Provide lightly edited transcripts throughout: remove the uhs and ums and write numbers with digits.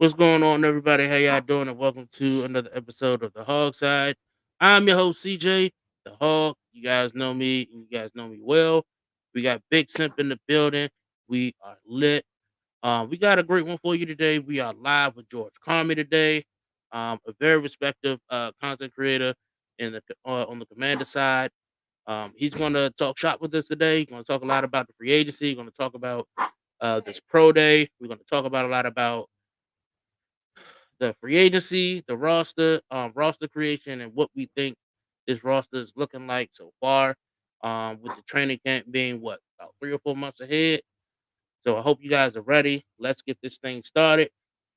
What's going on, everybody? How y'all doing? And welcome to another episode of the HOGside. I'm your host, CJ, the Hog. You guys know me, and you guys know me well. We got Bigsimp in the building. We are lit. We got a great one for you today. We are live with George Carmi today, a very respected content creator on the commander side. He's going to talk shop with us today. He's going to talk a lot about the free agency. He's going to talk about this pro day. We're going to talk about a lot about the free agency, the roster creation, and what we think this roster is looking like so far. With the training camp being about 3 or 4 months ahead. So I hope you guys are ready. Let's get this thing started.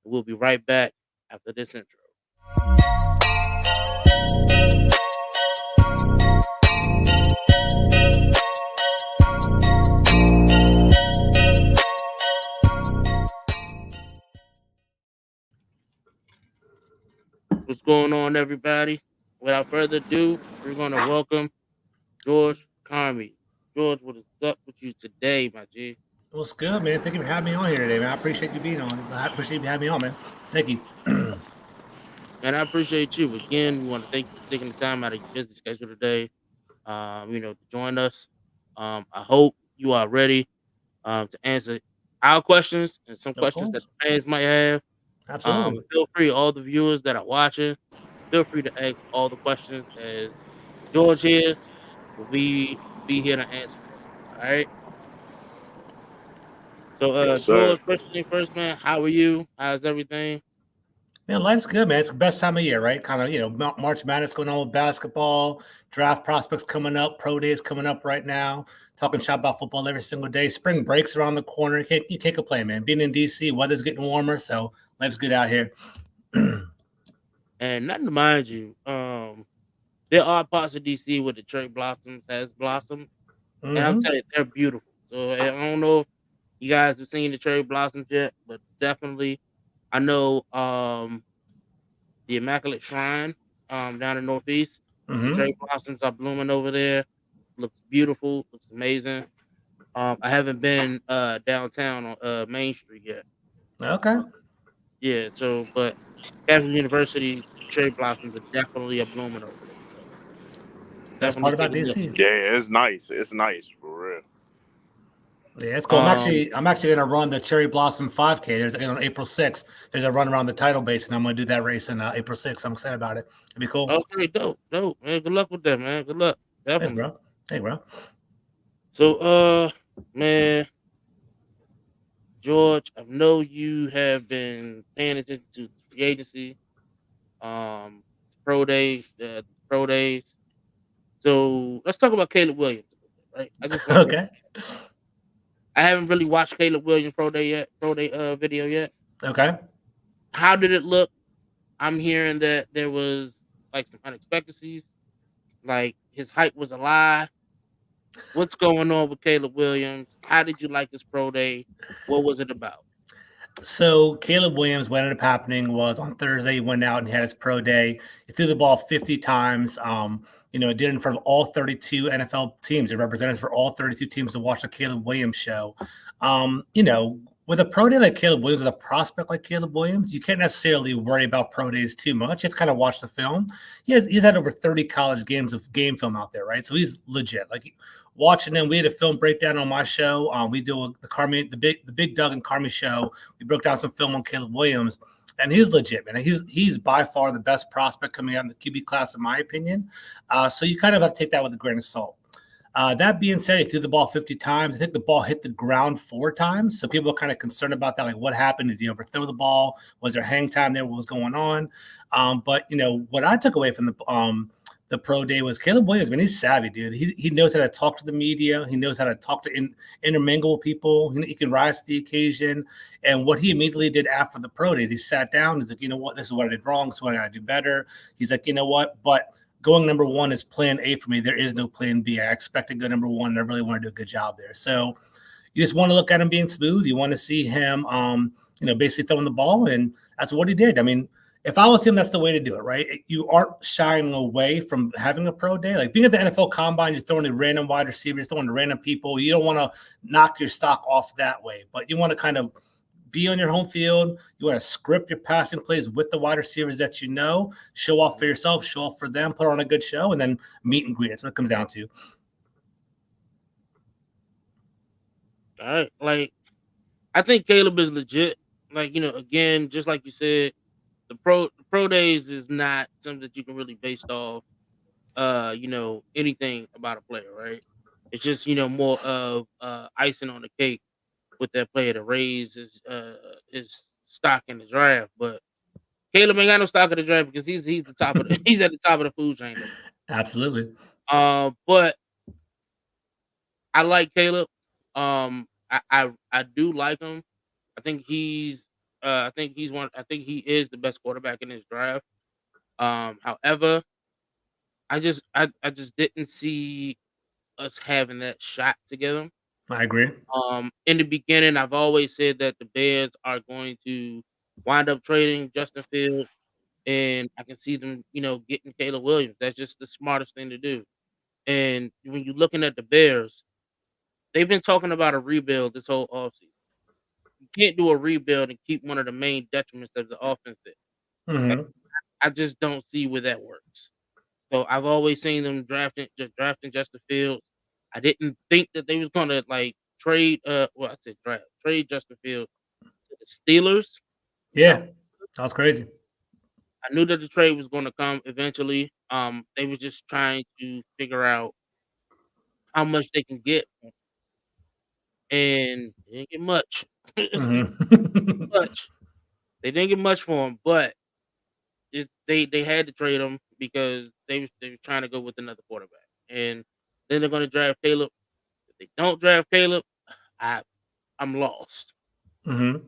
We'll be right back after this intro. What's going on, everybody? Without further ado, we're going to welcome George Carmi. George, what is up with you today, my G? What's good, man? Thank you for having me on here today, man. I appreciate you being on. I appreciate you having me on, man. Thank you. And I appreciate you. Again, we want to thank you for taking the time out of your busy schedule today, to join us. I hope you are ready to answer our questions and some Of questions that course. the fans might have. Absolutely. Feel free, all the viewers that are watching, feel free to ask all the questions as George here will be here to answer them. All right. So, Yes, sir. George, first thing first, man. How are you? How's everything? Man, life's good, man. It's the best time of year, right? Kind of, March Madness going on with basketball, draft prospects coming up, pro days coming up right now. Talking shop about football every single day. Spring breaks around the corner. You can't complain, man. Being in DC, weather's getting warmer, so life's good out here. And nothing to mind you, there are parts of DC where the cherry blossoms has blossomed, and I'm Mm-hmm. telling you, they're beautiful. So I don't know if you guys have seen the cherry blossoms yet, but definitely, I know the Immaculate Shrine down in Northeast, the Mm-hmm. cherry blossoms are blooming over there. Looks beautiful, looks amazing. I haven't been downtown on Main Street yet. Okay. Uh, yeah, so but Catholic University cherry blossoms are definitely a blooming over there. So That's part definitely take about a look. DC. Yeah, it's nice. It's nice for real. Yeah, it's cool. I'm Um, actually I'm actually gonna run the Cherry Blossom 5K. There's on April 6th. There's a run around the title base, and I'm gonna do that race in April 6th. I'm excited about it. It'd be cool. okay, dope, man. Good luck with that, man. Good luck, Thanks, definitely. bro. Hey, bro. So, man, George, I know you have been paying attention to the free agency, um, pro days. So let's talk about Caleb Williams a little bit, right? I just want to. Okay. I haven't really watched Caleb Williams pro day video yet. Okay. How did it look? I'm hearing that there was like some unexpectedcies, like his hype was a lie. What's going on with Caleb Williams? How did you like this pro day? What was it about? So Caleb Williams, what ended up happening was on Thursday, he went out and he had his pro day. He threw the ball 50 times. Did it in front of all 32 NFL teams. It representatives for all 32 teams to watch the Caleb Williams show. With a pro day like Caleb Williams, with a prospect like Caleb Williams, you can't necessarily worry about pro days too much. You have to kind of watch the film. He's had over 30 college games of game film out there, right? So he's legit. Like watching him, we had a film breakdown on my show. We do the big Doug and Carmi show. We broke down some film on Caleb Williams, and he's legit, man. He's by far the best prospect coming out in the QB class, in my opinion. So you kind of have to take that with a grain of salt. That being said, he threw the ball 50 times. I think the ball hit the ground 4 times. So people are kind of concerned about that. Like, what happened? Did he overthrow the ball? Was there hang time there? What was going on? But what I took away from the pro day was Caleb Williams. Man, he's savvy, dude. He knows how to talk to the media. He knows how to talk to intermingle with people. He can rise to the occasion. And what he immediately did after the pro days, he sat down. He's like, you know what? This is what I did wrong. This is what I got to do better. He's like, you know what? But going number one is plan A for me. There is no plan B. I expect to go number one, and I really want to do a good job there. So you just want to look at him being smooth. You want to see him, basically throwing the ball, and that's what he did. I mean, if I was him, that's the way to do it, right? You aren't shying away from having a pro day. Like being at the NFL Combine, you're throwing to random wide receivers, throwing to random people. You don't want to knock your stock off that way, but you want to kind of be on your home field. You want to script your passing plays with the wide receivers that you know, show off for yourself, show off for them, put on a good show, and then meet and greet. That's what it comes down to. All right. Like, I think Caleb is legit. Like, again, just like you said, the pro days is not something that you can really base off anything about a player, right? It's just, more of icing on the cake with that player to raise his stock in the draft. But Caleb ain't got no stock in the draft because he's the top of the he's at the top of the food chain. Absolutely. But I like Caleb. I do like him. I think he's I think he is the best quarterback in this draft. However, I just didn't see us having that shot together. I agree. In the beginning, I've always said that the Bears are going to wind up trading Justin Fields, and I can see them, getting Caleb Williams. That's just the smartest thing to do. And when you're looking at the Bears, they've been talking about a rebuild this whole offseason. You can't do a rebuild and keep one of the main detriments of the offense there. Mm-hmm. I just don't see where that works. So I've always seen them drafting Justin Fields. I didn't think that they was gonna trade trade Justin Fields to the Steelers. Yeah, that's crazy. I knew that the trade was gonna come eventually. They were just trying to figure out how much they can get, and they didn't get much. Mm-hmm. much. They didn't get much for him, but they had to trade him because they were trying to go with another quarterback, and then they're gonna draft Caleb. If they don't draft Caleb, I'm lost. Mm-hmm.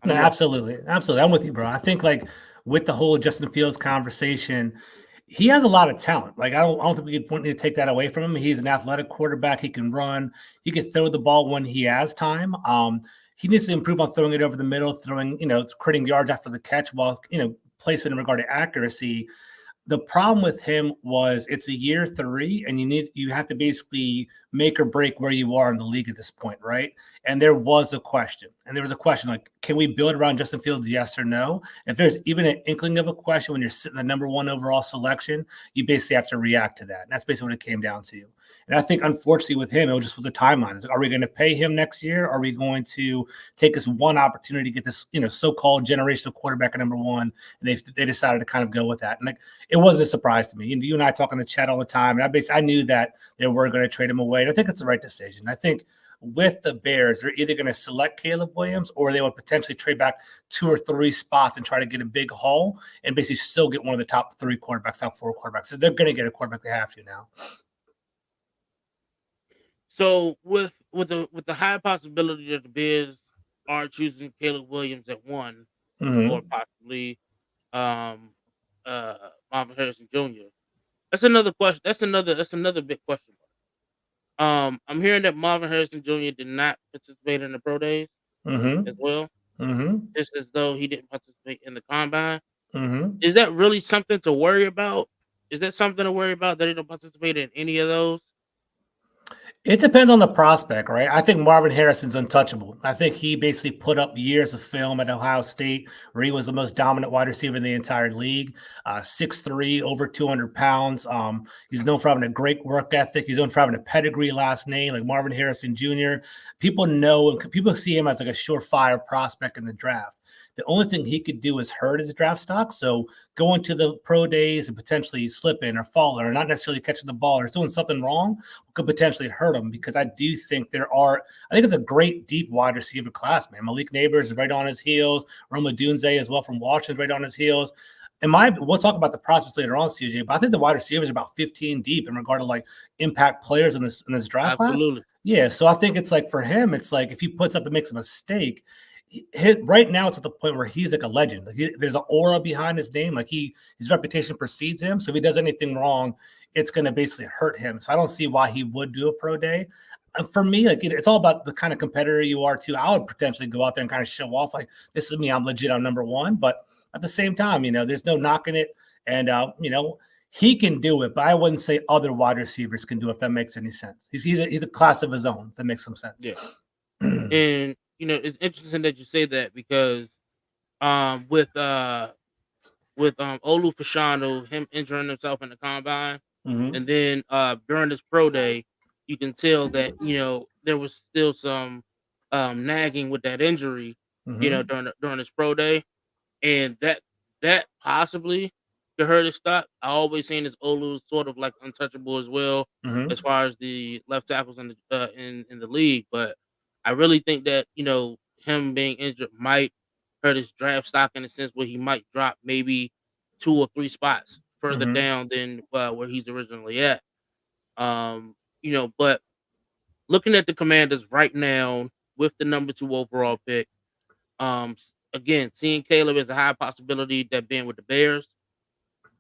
No, absolutely. Absolutely. I'm with you, bro. I think with the whole Justin Fields conversation, he has a lot of talent. I don't think we could need to take that away from him. He's an athletic quarterback. He can run. He can throw the ball when he has time. He needs to improve on throwing it over the middle, creating yards after the catch while, placement in regard to accuracy. The problem with him was it's a year 3 and you have to basically make or break where you are in the league at this point, right? And there was a question. Can we build around Justin Fields, yes or no? If there's even an inkling of a question when you're sitting the number 1 overall selection, you basically have to react to that. And that's basically what it came down to. And I think, unfortunately, with him, it was just with the timeline. Are we going to pay him next year? Are we going to take this one opportunity to get this, so-called generational quarterback at number 1? And they decided to kind of go with that. And it wasn't a surprise to me. You and I talk on the chat all the time, and I knew that they were going to trade him away. And I think it's the right decision. I think with the Bears, they're either going to select Caleb Williams or they would potentially trade back 2 or 3 spots and try to get a big haul and basically still get one of the top 3 quarterbacks, top 4 quarterbacks. So they're going to get a quarterback. They have to now. So with the high possibility that the Bears are choosing Caleb Williams at 1, Mm-hmm. or possibly Marvin Harrison Jr. That's another question. That's another big question. I'm hearing that Marvin Harrison Jr. did not participate in the pro days Mm-hmm. as well, Mm-hmm. just as though he didn't participate in the combine. Mm-hmm. Is that really something to worry about? Is that something to worry about that he don't participate in any of those? It depends on the prospect, right? I think Marvin Harrison's untouchable. I think he basically put up years of film at Ohio State where he was the most dominant wide receiver in the entire league. 6'3", over 200 pounds. He's known for having a great work ethic. He's known for having a pedigree last name like Marvin Harrison Jr. People see him as a surefire prospect in the draft. The only thing he could do is hurt his draft stock. So going to the pro days and potentially slipping or falling or not necessarily catching the ball or doing something wrong could potentially hurt him, because I do think I think it's a great deep wide receiver class, man. Malik Neighbors is right on his heels. Roma Dunze as well from Washington right on his heels. We'll talk about the prospects later on, CJ, but I think the wide receivers are about 15 deep in regard to impact players in this draft Absolutely. class. Yeah, so I think it's for him, it's if he puts up and makes a mistake, right now it's at the point where he's a legend. There's an aura behind his name. His reputation precedes him. So if he does anything wrong, it's going to basically hurt him. So I don't see why he would do a pro day. For me, it's all about the kind of competitor you are too. I would potentially go out there and kind of show off this is me. I'm legit. I'm number 1. But at the same time, there's no knocking it. And, he can do it, but I wouldn't say other wide receivers can do it, if that makes any sense. He's a class of his own. If that makes some sense. Yeah. And it's interesting that you say that because with Olu Fashanu, him injuring himself in the combine, Mm-hmm. and then during this pro day, you can tell that there was still some nagging with that injury, Mm-hmm. during this pro day, and that possibly could hurt his stock. I always seen this Olu sort of like untouchable as well as Mm-hmm. far as the left tackles in the in the league, but I really think that him being injured might hurt his draft stock in a sense where he might drop maybe 2 or 3 spots further Mm-hmm. down than where he's originally at. But looking at the Commanders right now with the number 2 overall pick, again, seeing Caleb as a high possibility that being with the Bears.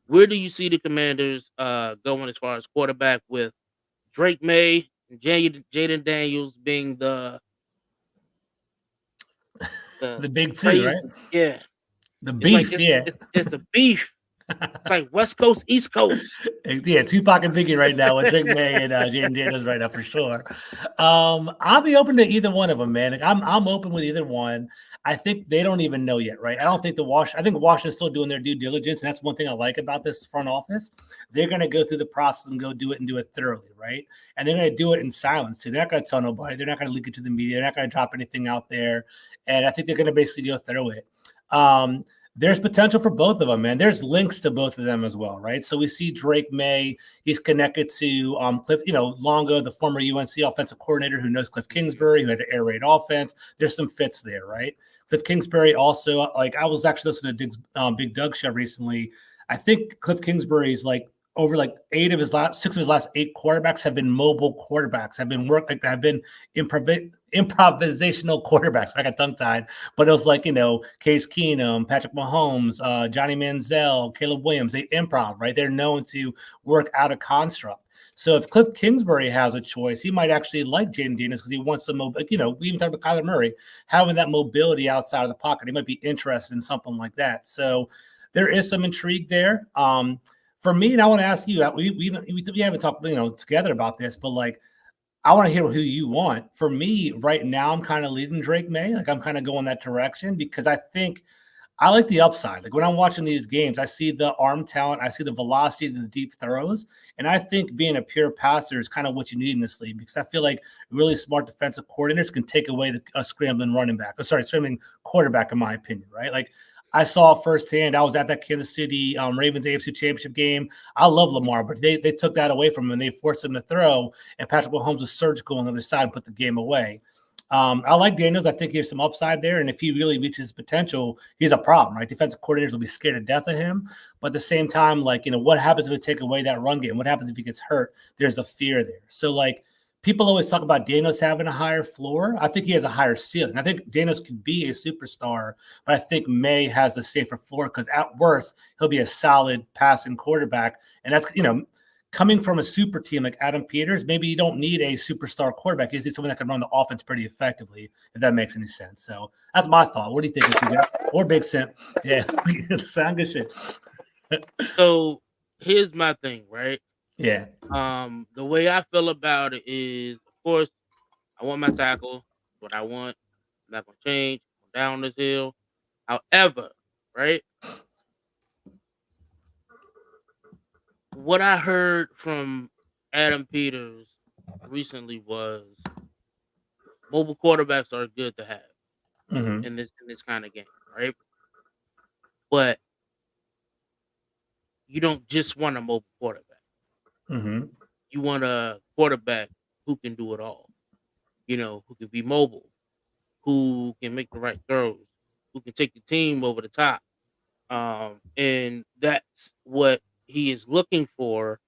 Where do you see the Commanders going as far as quarterback with Drake May and Jaden Daniels being the The big two, crazy? right? Yeah, The it's like beef, it's yeah. it's a beef. It's like West Coast, East Coast. Yeah, Tupac and Biggie right now with Drake May and Jaden Daniels right now for sure. I'll be open to either one of them, man. Like, I'm open with either one. I think they don't even know yet, right? I don't think I think Washington's still doing their due diligence, and that's one thing I like about this front office. They're going to go through the process and go do it and do it thoroughly, right? And they're going to do it in silence too. They're not going to tell nobody. They're not going to leak it to the media. They're not going to drop anything out there. And I think they're going to basically go through it. There's potential for both of them, man. There's links to both of them as well, right? So we see Drake May. He's connected to Cliff, Longo, the former UNC offensive coordinator who knows Cliff Kingsbury, who had an air raid offense. There's some fits there, right? Cliff Kingsbury also, like I was actually listening to Big Doug show recently. I think Cliff Kingsbury's like over like 6 of his last 8 quarterbacks have been mobile quarterbacks, have been improvisational quarterbacks. I got tongue tied, but it was like, Case Keenum, Patrick Mahomes, Johnny Manziel, Caleb Williams, they improv, right? They're known to work out a construct. So if Cliff Kingsbury has a choice, he might actually like Jaden Daniels because he wants some, we even talked about Kyler Murray, having that mobility outside of the pocket. He might be interested in something like that. So there is some intrigue there. For me, and I want to ask you, we haven't talked, together about this, but like, I want to hear who you want. For me, right now, I'm kind of leading Drake May. Like I'm kind of going that direction because I think I like the upside. Like when I'm watching these games, I see the arm talent, I see the velocity to the deep throws, and I think being a pure passer is kind of what you need in this league because I feel like really smart defensive coordinators can take away a scrambling scrambling quarterback, in my opinion, right? Like I saw firsthand. I was at that Kansas City Ravens AFC Championship game. I love Lamar, but they took that away from him and they forced him to throw. And Patrick Mahomes was surgical on the other side and put the game away. I like Daniels. I think he has some upside there, and if he really reaches his potential, he's a problem, right? Defensive coordinators will be scared to death of him, but at the same time, like what happens if they take away that run game? What happens if he gets hurt? There's a fear there. So like people always talk about Daniels having a higher floor. I think he has a higher ceiling. I think Daniels could be a superstar, but I think May has a safer floor because at worst he'll be a solid passing quarterback, and that's coming from a super team like Adam Peters, maybe you don't need a superstar quarterback. You just need someone that can run the offense pretty effectively, if that makes any sense. So that's my thought. What do you think, CJ? Or Bigsimp? Yeah, sound good shit. So here's my thing, right? Yeah. The way I feel about it is, of course, I want my tackle. What I want, I'm not gonna change. I'm down this hill. However, right, what I heard from Adam Peters recently was mobile quarterbacks are good to have Mm-hmm. in this kind of game, right? But you don't just want a mobile quarterback. Mm-hmm. You want a quarterback who can do it all. Who can be mobile, who can make the right throws, who can take the team over the top. And that's what he is looking for.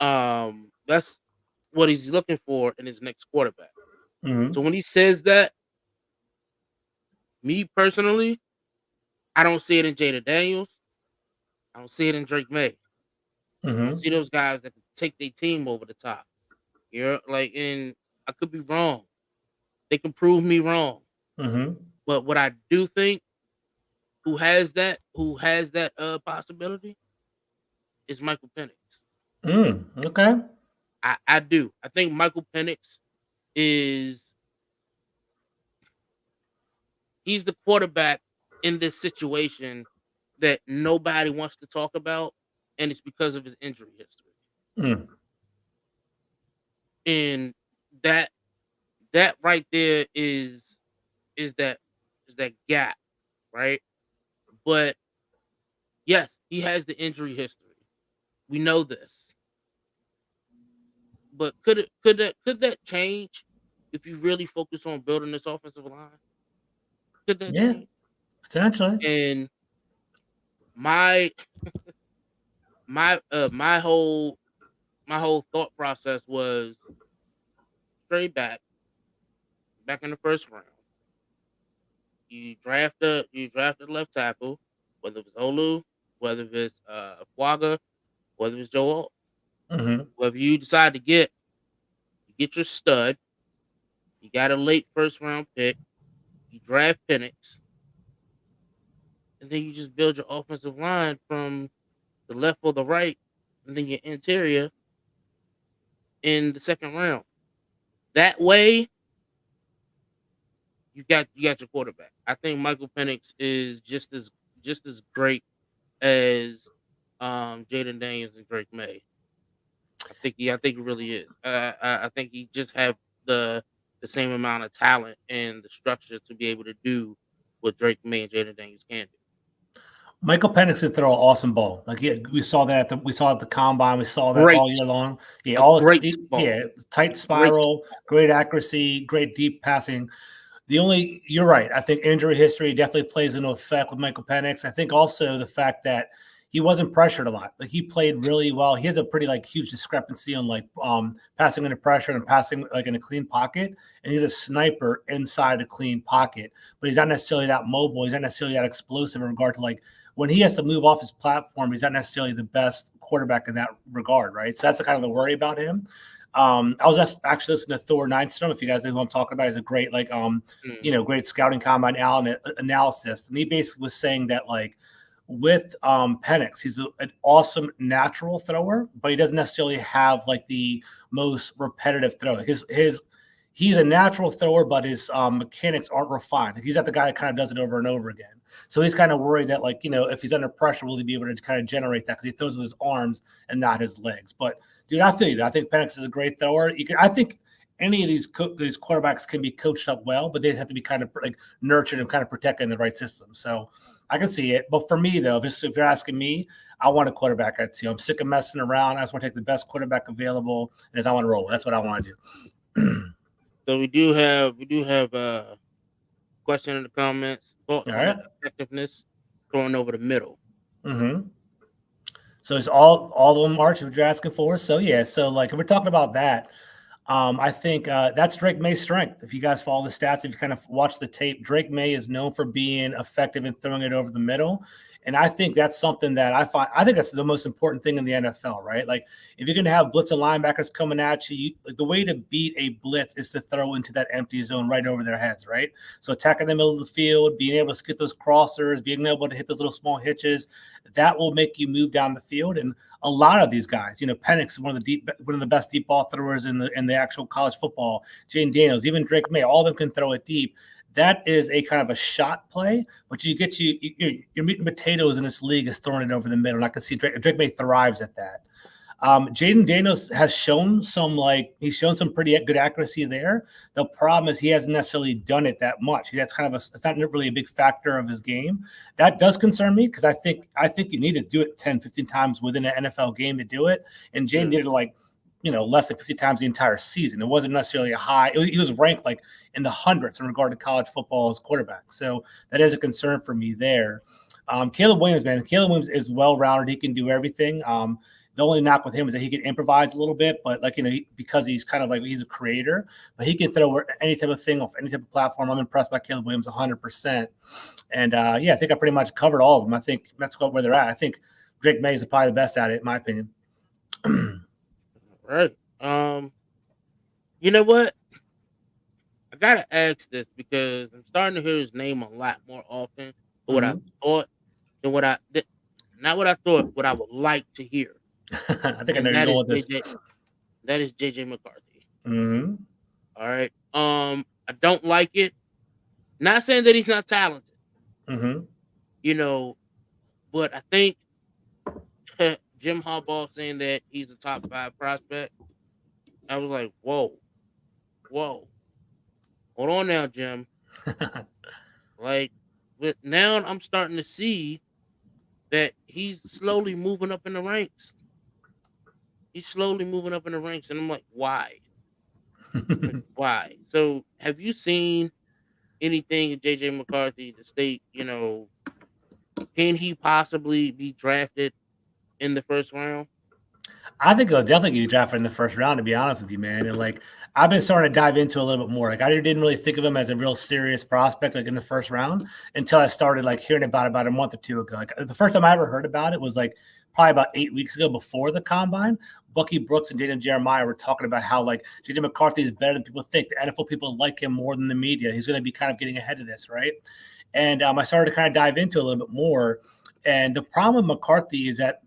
That's what he's looking for in his next quarterback. Mm-hmm. So when he says that, me personally, I don't see it in Jada Daniels. I don't see it in Drake May. I don't Mm-hmm. see those guys that can take their team over the top. And I could be wrong. They can prove me wrong. Mm-hmm. But what I do think, who has that possibility, is Michael Penix. Okay. I do. I think Michael Penix is he's the quarterback in this situation that nobody wants to talk about, and it's because of his injury history. Mm. And that that right there is that is that gap, right? But yes, he has the injury history. We know this. But could that change if you really focus on building this offensive line? Could that Yeah, change? potentially. And my my my whole thought process was straight back in the first round. You draft a left tackle, whether it's Olu, whether it's Fuaga, whether it's Joe Alt. Hmm. Whether you decide to get, you get your stud. You got a late first round pick. You draft Penix, and then you just build your offensive line from the left or the right, and then your interior in the second round. That way, you got your quarterback. I think Michael Penix is just as great as Jaden Daniels and Drake May. I think he really is. I think he just have the the same amount of talent and the structure to be able to do what Drake May and Jaden Daniels can do. Michael Penix can throw an awesome ball. Like we saw that we saw at the combine. We saw that Great, all year long. Yeah, a great ball, yeah, tight a great spiral, ball. great accuracy, great deep passing. You're right. I think injury history definitely plays into effect with Michael Penix. I think also the fact that he wasn't pressured a lot. Like he played really well. He has a pretty like huge discrepancy on like passing under pressure and passing like in a clean pocket. And he's a sniper inside a clean pocket, but he's not necessarily that mobile. He's not necessarily that explosive in regard to like when he has to move off his platform, he's not necessarily the best quarterback in that regard, right? So that's the kind of the worry about him. I was actually listening to Thor Nystrom. If you guys know who I'm talking about, he's a great Mm. great scouting combine analysis, and he basically was saying that like with Penix, he's an awesome natural thrower, but he doesn't necessarily have like the most repetitive throw. His he's a natural thrower, but his mechanics aren't refined. He's not the guy that kind of does it over and over again. So he's kind of worried that like if he's under pressure, will he be able to kind of generate that because he throws with his arms and not his legs? But dude, I feel you. I think Penix is a great thrower. I think any of these quarterbacks can be coached up well, but they have to be kind of like nurtured and kind of protected in the right system. So I can see it. But for me, though, if you're asking me, I want a quarterback at two. I'm sick of messing around. I just want to take the best quarterback available, and I want to roll. That's what I want to do. So we do have a question in the comments. Thoughts All on the right. effectiveness throwing over the middle. Mm-hmm. So it's all of them Arch what you're asking for. So yeah, so like if we're talking about that, I think that's Drake May's strength. If you guys follow the stats, if you kind of watch the tape, Drake May is known for being effective in throwing it over the middle. And I think that's something that I think that's the most important thing in the NFL, right? Like if you're going to have blitz and linebackers coming at you, like the way to beat a blitz is to throw into that empty zone right over their heads, right? So attacking the middle of the field, being able to get those crossers, being able to hit those little small hitches, that will make you move down the field. And a lot of these guys, Penix is one of the best deep ball throwers in the actual college football. Jane Daniels, even Drake May, all of them can throw it deep. That is a kind of a shot play, but your meat and potatoes in this league is throwing it over the middle. And I can see Drake May thrives at that. Jaden Daniels has shown he's shown some pretty good accuracy there. The problem is he hasn't necessarily done it that much. That's it's not really a big factor of his game. That does concern me because I think you need to do it 10, 15 times within an NFL game to do it. And Jaden did it less than 50 times the entire season. It wasn't necessarily a high. He was ranked like in the hundreds in regard to college football as quarterback. So that is a concern for me there. Caleb Williams is well-rounded. He can do everything. The only knock with him is that he can improvise a little bit, but because he's kind of like he's a creator, but he can throw any type of thing off any type of platform. I'm impressed by Caleb Williams 100%. And I think I pretty much covered all of them. I think that's where they're at. I think Drake May is probably the best at it, in my opinion. Right. You know what? I gotta ask this because I'm starting to hear his name a lot more often than what I thought, than not what I thought, what I would like to hear. I think I know And you're that going is with this. JJ. That is JJ McCarthy. Mm-hmm. All right. I don't like it Not saying that he's not talented, Mm-hmm. you know, but I think Jim Harbaugh saying that he's a top 5 prospect. I was like, whoa, hold on now, Jim. Like, but now I'm starting to see that he's slowly moving up in the ranks. He's slowly moving up in the ranks, and I'm like, why? Like, why? So, have you seen anything in JJ McCarthy to state, can he possibly be drafted in the first round? I think he'll definitely get drafted in the first round, to be honest with you, man. And like, I've been starting to dive into a little bit more. Like, I didn't really think of him as a real serious prospect, like in the first round, until I started like hearing about a month or two ago. Like, the first time I ever heard about it was like probably about 8 weeks ago, before the combine. Bucky Brooks and Daniel Jeremiah were talking about how like JJ McCarthy is better than people think. The NFL people like him more than the media. He's going to be kind of getting ahead of this, right? And I started to kind of dive into a little bit more. And the problem with McCarthy is that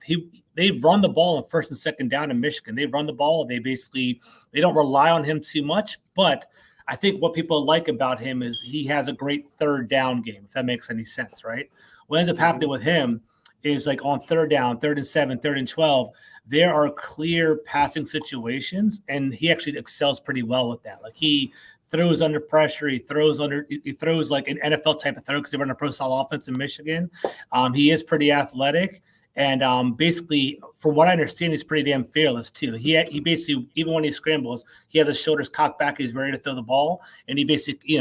they run the ball on first and second down in Michigan. They run the ball. They don't rely on him too much. But I think what people like about him is he has a great third down game, if that makes any sense, right? What ends up happening with him is like on third down, 3rd and 7, 3rd and 12, there are clear passing situations, and he actually excels pretty well with that. Like, he throws under pressure. He throws like an NFL type of throw because they run a pro style offense in Michigan. He is pretty athletic. And basically, from what I understand, he's pretty damn fearless too. He basically, even when he scrambles, he has his shoulders cocked back. He's ready to throw the ball, and he basically,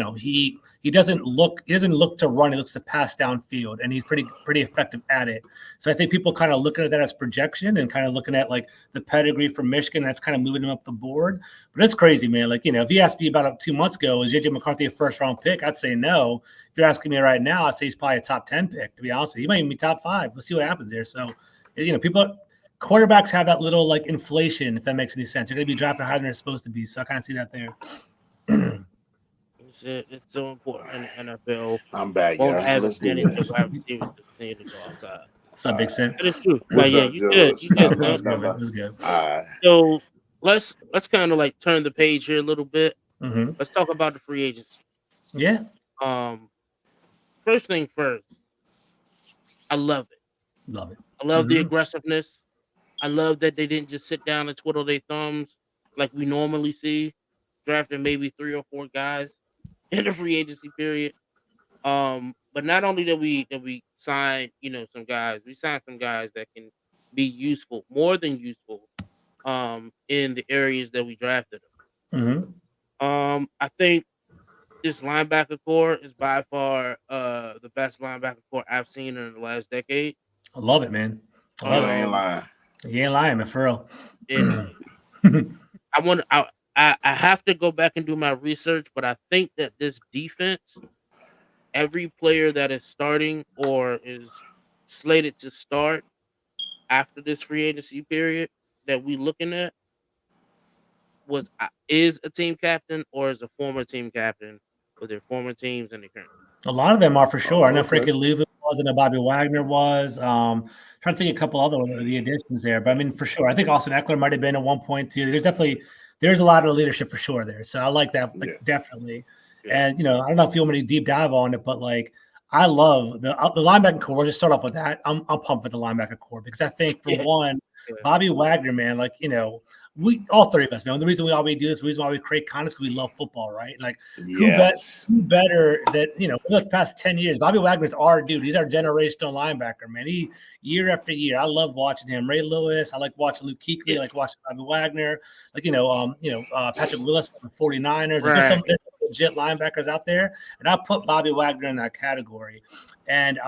he doesn't look to run. He looks to pass downfield, and he's pretty effective at it. So I think people kind of looking at that as projection and kind of looking at like the pedigree from Michigan. That's kind of moving him up the board. But it's crazy, man. Like, if you asked me about 2 months ago, is JJ McCarthy a first round pick? I'd say no. If you're asking me right now, I'd say he's probably a top 10 pick, to be honest with you. He might even be top 5. We'll see what happens there. So, quarterbacks have that little like inflation, if that makes any sense. They're going to be drafted higher than they're supposed to be. So I kind of see that there. It's so important in the NFL. I'm back, Won't y'all. have Let's as do many this. wide receivers to continue to go outside. What's up, Bigsimp? That is true. What's But yeah, up, you George? good. You good, What's man. up? That's good. So let's kind of like turn the page here a little bit. Mm-hmm. Let's talk about the free agency. Yeah. First thing first, I love it. Love it. I love the aggressiveness. I love that they didn't just sit down and twiddle their thumbs like we normally see, drafting maybe 3 or 4 guys in the free agency period. But not only did we sign, some guys, we signed some guys that can be useful, more than useful, in the areas that we drafted them. Mm-hmm. I think this linebacker core is by far the best linebacker core I've seen in the last decade. I love it, man. You ain't lying. You ain't lying, man, for real. I have to go back and do my research, but I think that this defense, every player that is starting or is slated to start after this free agency period that we looking at is a team captain or is a former team captain with their former teams and their current. A lot of them are for sure. I know okay. Frankie Louvu was, and Bobby Wagner was. Trying to think a couple other of the additions there, but I mean, for sure, I think Austin Eckler might have been at one point too. There's a lot of leadership for sure there. So I like that, definitely. Yeah. And I don't know if you want me to deep dive on it, but like I love the linebacker core. We'll just start off with that. I'm pumped with the linebacker core because I think for one, Bobby Wagner, man, like we all 3 of us, man. The reason we always do this, the reason why we create content is because we love football, right? Like who better that look past 10 years. Bobby Wagner's our dude. He's our generational linebacker, man. He year after year. I love watching him. Ray Lewis. I like watching Luke Kuechly. I like watching Bobby Wagner. Like Patrick Willis from the 49ers. Like, there's legit linebackers out there, and I put Bobby Wagner in that category. And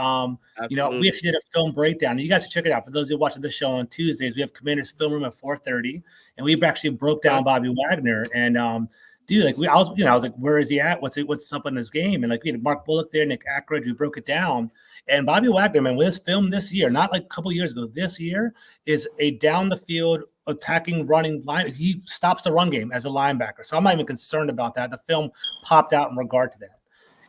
we actually did a film breakdown. You guys should check it out. For those who are watching the show on Tuesdays, we have Commander's Film Room at 4:30, and we've actually broke down Bobby Wagner. And dude, like I was like, where is he at? What's up in his game? And like we had Mark Bullock there, Nick Ackridge, we broke it down. And Bobby Wagner, man, with his film this year, not like a couple years ago, this year is a down the field attacking running line. He stops the run game as a linebacker. So I'm not even concerned about that. The film popped out in regard to that.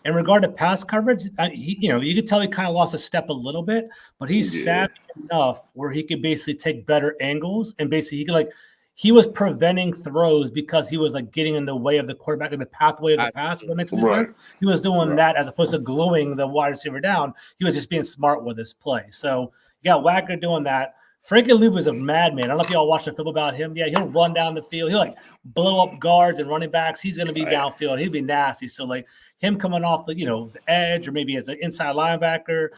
In regard to pass coverage, you could tell he kind of lost a step a little bit, but he's savvy enough where he could basically take better angles and basically he could he was preventing throws because he was like getting in the way of the quarterback in the pathway of the pass. If that makes any sense. He was doing that as opposed to gluing the wide receiver down. He was just being smart with his play. So you got Wagner doing that. Frankie Loup is a madman. I don't know if y'all watched the film about him. Yeah, he'll run down the field. He'll like blow up guards and running backs. He's going to be downfield. He'll be nasty. So like him coming off the the edge or maybe as an inside linebacker.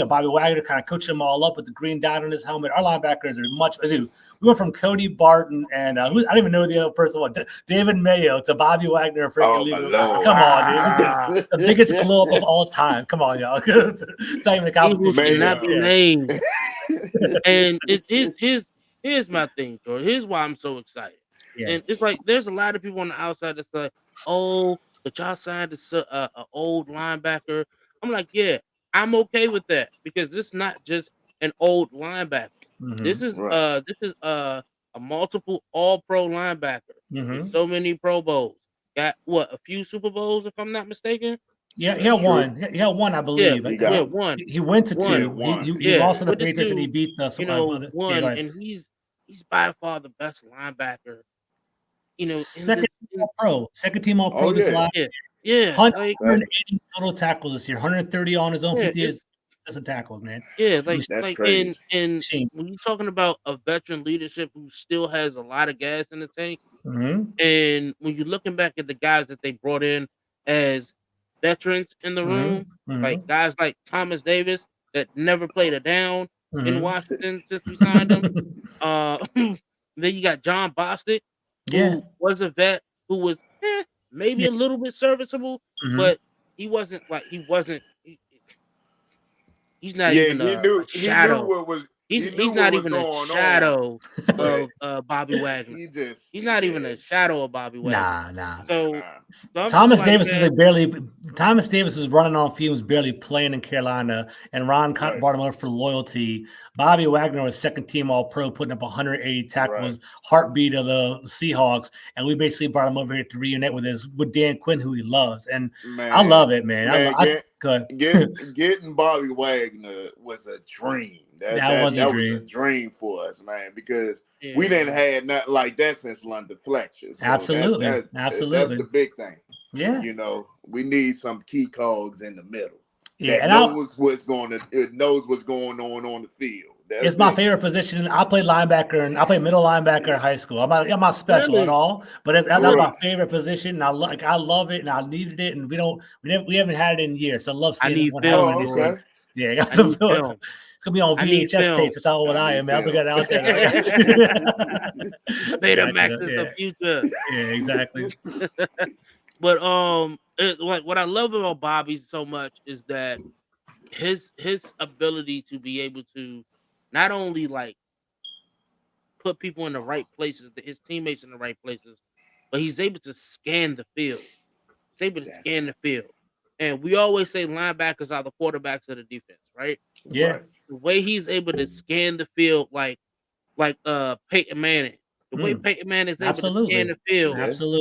Bobby Wagner kind of coaching them all up with the green dot on his helmet. Our linebackers are much. Dude, we went from Cody Barton and I don't even know the other person. David Mayo to Bobby Wagner and Frankie Loup. Come on, dude. The biggest glow up of all time. Come on, y'all. It's not even a competition. Should not be named. And here's my thing, George. Here's why I'm so excited. And it's like there's a lot of people on the outside that's like, oh, but y'all signed an old linebacker. I'm like, yeah, I'm okay with that because this is not just an old linebacker. This is a multiple All-Pro linebacker with so many Pro Bowls. Got a few Super Bowls if I'm not mistaken. Yeah, he had one. He had one, I believe. Yeah, one. He went to two. He lost to the Patriots and he beat the one. And he's by far the best linebacker. Second team All Pro this last year. Yeah, 180 total tackles this year. 130 on his own. 50 tackles, man. Yeah, that's crazy. And when you're talking about a veteran leadership who still has a lot of gas in the tank, and when you're looking back at the guys that they brought in as veterans in the room, like guys like Thomas Davis that never played a down in Washington since we signed him. Then you got John Bostic, who was a vet, who was maybe a little bit serviceable, but he wasn't. He's not even a shadow. He's not even a shadow of Bobby Wagner. He's not even a shadow of Bobby Wagner. Nah. So Thomas Davis Thomas Davis was running on fumes, barely playing in Carolina, and Ron brought him over for loyalty. Bobby Wagner was second team All Pro, putting up 180 tackles, heartbeat of the Seahawks, and we basically brought him over here to reunite with Dan Quinn, who he loves, and I love it, man. Getting Bobby Wagner was a dream. That was a dream for us, man, because we didn't have nothing like that since London Fletcher. So absolutely. That's the big thing. Yeah, we need some key cogs in the middle. Yeah, knows what's going on the field. It's my favorite position. I played linebacker and I played middle linebacker in high school. I'm not special at all, but that's my favorite position. And I love it, and I needed it. And we haven't had it in years. So I love seeing it. Okay. Yeah, I got some film. It's gonna be on VHS tapes. That's how old I am, man. We got it out there. Betamax is the future. Yeah, exactly. But what I love about Bobby so much is that his ability to be able to not only like put people in the right places, his teammates in the right places, but he's able to scan the field. He's able to scan the field. And we always say linebackers are the quarterbacks of the defense, right? Yeah. Right. The way he's able to scan the field like Peyton Manning. The way Peyton Manning is able to scan the field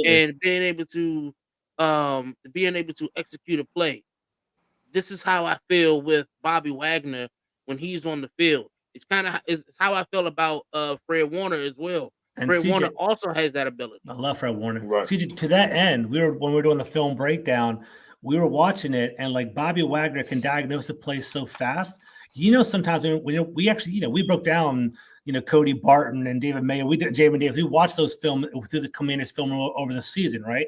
and being able to execute a play. This is how I feel with Bobby Wagner when he's on the field. It's how I feel about Fred Warner as well. And Fred Warner also has that ability. I love Fred Warner. Right. CJ, to that end, when we were doing the film breakdown, we were watching it, and like Bobby Wagner can diagnose a play so fast. Sometimes we broke down, Cody Barton and David Mayo. We did Jamin Davis. We watched those film through the Commanders film over the season, right?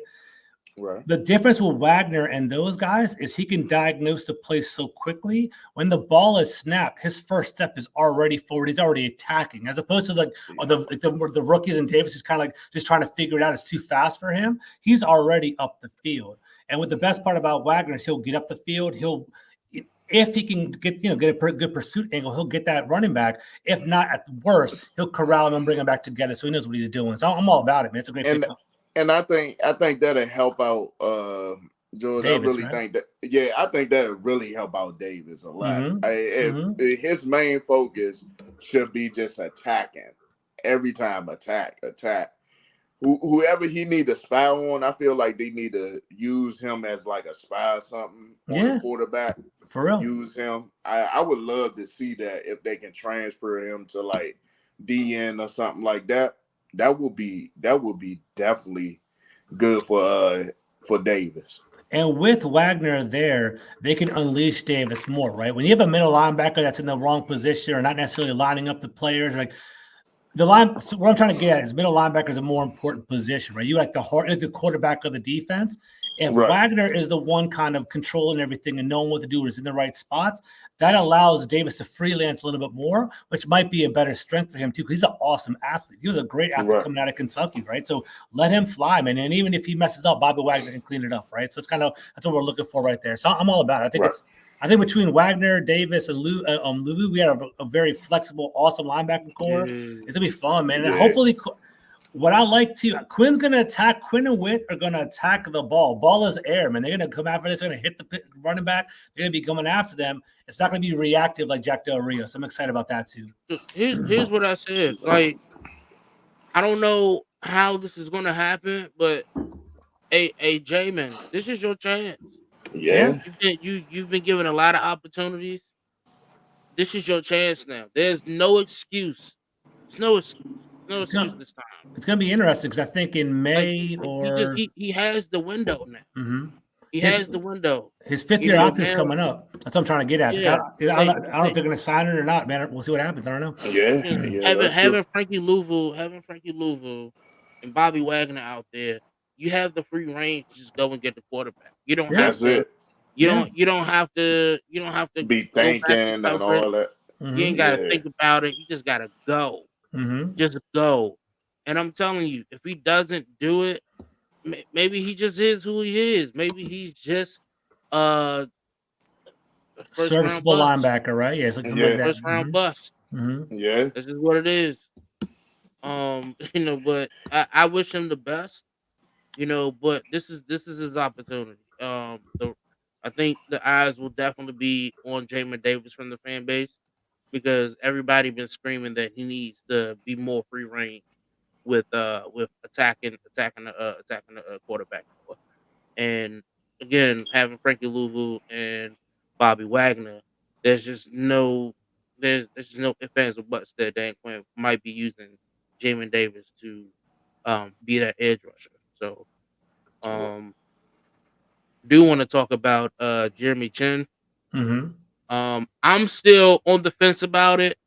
Right. The difference with Wagner and those guys is he can diagnose the play so quickly. When the ball is snapped, his first step is already forward. He's already attacking, as opposed to the rookies and Davis who's kind of like just trying to figure it out. It's too fast for him. He's already up the field. And what the best part about Wagner is he'll get up the field. If he can get a good pursuit angle, he'll get that running back. If not, at the worst, he'll corral him and bring him back together so he knows what he's doing. So I'm all about it, man. It's a great pick. And I think that'll help out George. Davis, I really right? I think that'll really help out Davis a lot. His main focus should be just attacking every time. Attack. Whoever he need to spy on, I feel like they need to use him as like a spy or something on the quarterback. For real. Use him. I would love to see that if they can transfer him to like DN or something like that. that would be definitely good for Davis. And with Wagner there, they can unleash Davis more, right? When you have a middle linebacker that's in the wrong position or not necessarily lining up the players, like the line, so what I'm trying to get at is middle linebacker is a more important position, right? You like the quarterback of the defense. If Wagner is the one kind of controlling everything and knowing what to do is in the right spots, that allows Davis to freelance a little bit more, which might be a better strength for him too, because he's an awesome athlete. He was a great athlete coming out of Kentucky, right? So let him fly, man. And even if he messes up, Bobby Wagner can clean it up, right? So it's that's what we're looking for right there. So I'm all about it. I think between Wagner, Davis, and Luvu, we have a very flexible, awesome linebacking core. It's gonna be fun, man. And hopefully, what I like too, Quinn's gonna attack. Quinn and Witt are gonna attack the ball. Ball is air, man. They're gonna come after this. They're gonna hit the running back. They're gonna be coming after them. It's not gonna be reactive like Jack Del Rio. So I'm excited about that too. Here's what I said. Like, I don't know how this is gonna happen, but hey, J-Man, this is your chance. Yeah. You've been given a lot of opportunities. This is your chance now. There's no excuse. There's no excuse. No excuse this time. It's gonna be interesting because I think in May he has the window now. Mm-hmm. He has the window. His 5th-year option is coming up. That's what I'm trying to get at. I don't know if they're going to sign it or not, man. We'll see what happens. I don't know. Having Frankie Louisville, and Bobby Wagner out there, you have the free range to just go and get the quarterback. You don't have to. You don't have to be thinking and all that. Mm-hmm. You ain't got to think about it. You just got to go. Mm-hmm. Just go. And I'm telling you, if he doesn't do it, maybe he just is who he is. Maybe he's just serviceable linebacker, right? Yeah, it's like first round bust. Mm-hmm. Yeah, this is what it is. But I wish him the best. But this is his opportunity. I think the eyes will definitely be on Jamin Davis from the fan base because everybody been screaming that he needs to be more free range with attacking the quarterback. And again, having Frankie Louisville and Bobby Wagner, there's just no ifs, ands, or buts that Dan Quinn might be using Jamin Davis to be that edge rusher. So do want to talk about Jeremy Chin. Mm-hmm. I'm still on the fence about it.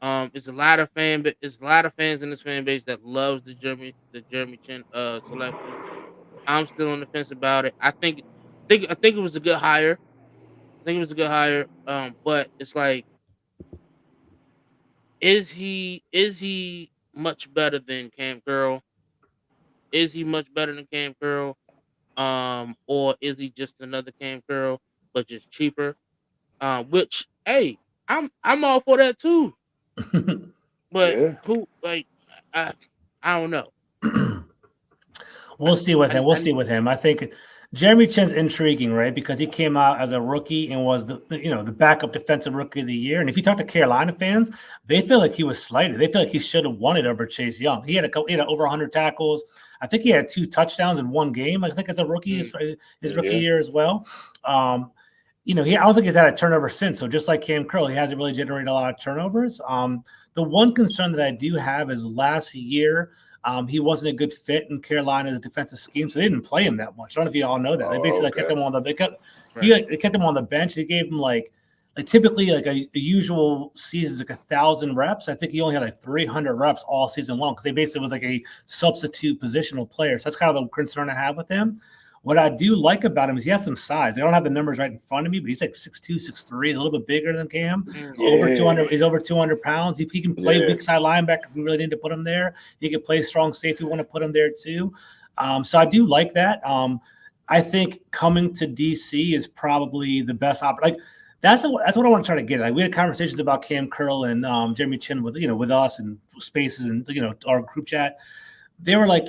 It's a lot of fans in this fan base that loves the Jeremy Chin selection. I'm still on the fence about it. I think it was a good hire. But it's like, is he much better than Cam Curl? Is he much better than Cam Curl? Or is he just another Cam Curl but just cheaper? Which, hey, I'm all for that too. But who, like, I don't know. We'll see with him. I think Jeremy Chin's intriguing, right? Because he came out as a rookie and was the backup defensive rookie of the year. And if you talk to Carolina fans, they feel like he was slighted. They feel like he should have won it over Chase Young. He had over 100 tackles. I think he had 2 touchdowns in one game. I think as a rookie, his rookie year as well. I don't think he's had a turnover since. So just like Cam Curl, he hasn't really generated a lot of turnovers. The one concern that I do have is last year, he wasn't a good fit in Carolina's defensive scheme, so they didn't play him that much. I don't know if you all know that. They basically kept him on the they kept him on the bench. They gave him like typically like a usual season is like 1,000 reps. I think he only had like 300 reps all season long because they basically was like a substitute positional player. So that's kind of the concern I have with him. What I do like about him is he has some size. I don't have the numbers right in front of me, but he's like 6'2", 6'3". He's a little bit bigger than Cam. Over 200. He's over 200 pounds. He can play weak side linebacker if we really need to put him there. He can play strong safety. We want to put him there too. So I do like that. I think coming to DC is probably the best option. Like that's what I want to try to get. Like we had conversations about Cam Curl and Jeremy Chin with us and Spaces and our group chat. They were like,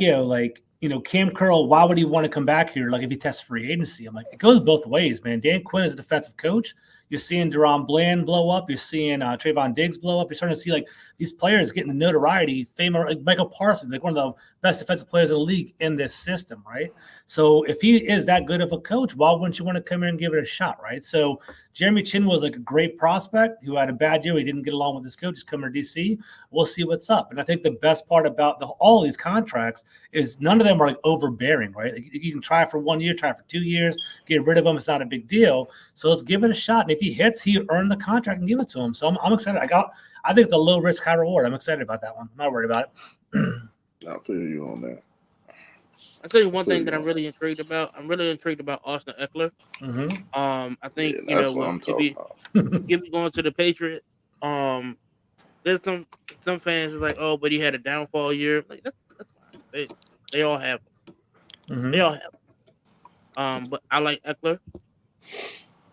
Cam Curl, why would he want to come back here? Like if he tests free agency, I'm like, it goes both ways, man. Dan Quinn is a defensive coach. You're seeing Deron Bland blow up. You're seeing Trayvon Diggs blow up. You're starting to see like these players getting the notoriety, fame, like Michael Parsons, like one of the best defensive players in the league in this system, right? So if he is that good of a coach, why wouldn't you want to come in and give it a shot, right? So Jeremy Chin was like a great prospect who had a bad year. He didn't get along with his coach. He's coming to DC. We'll see what's up. And I think the best part about all these contracts is none of them are like overbearing, right? Like, you can try for 1 year, try for 2 years, get rid of him. It's not a big deal. So let's give it a shot. And if he hits, he earned the contract and give it to him. So I'm excited. I think it's a low risk, high reward. I'm excited about that one. I'm not worried about it. I feel you on that. I'll tell you one thing that I'm really intrigued about. I'm really intrigued about Austin Eckler. I think that's what I'm talking about. Gibby going to the Patriots. There's some fans is like, oh, but he had a downfall year. Like that's fine. They all have. They all have. But I like Eckler.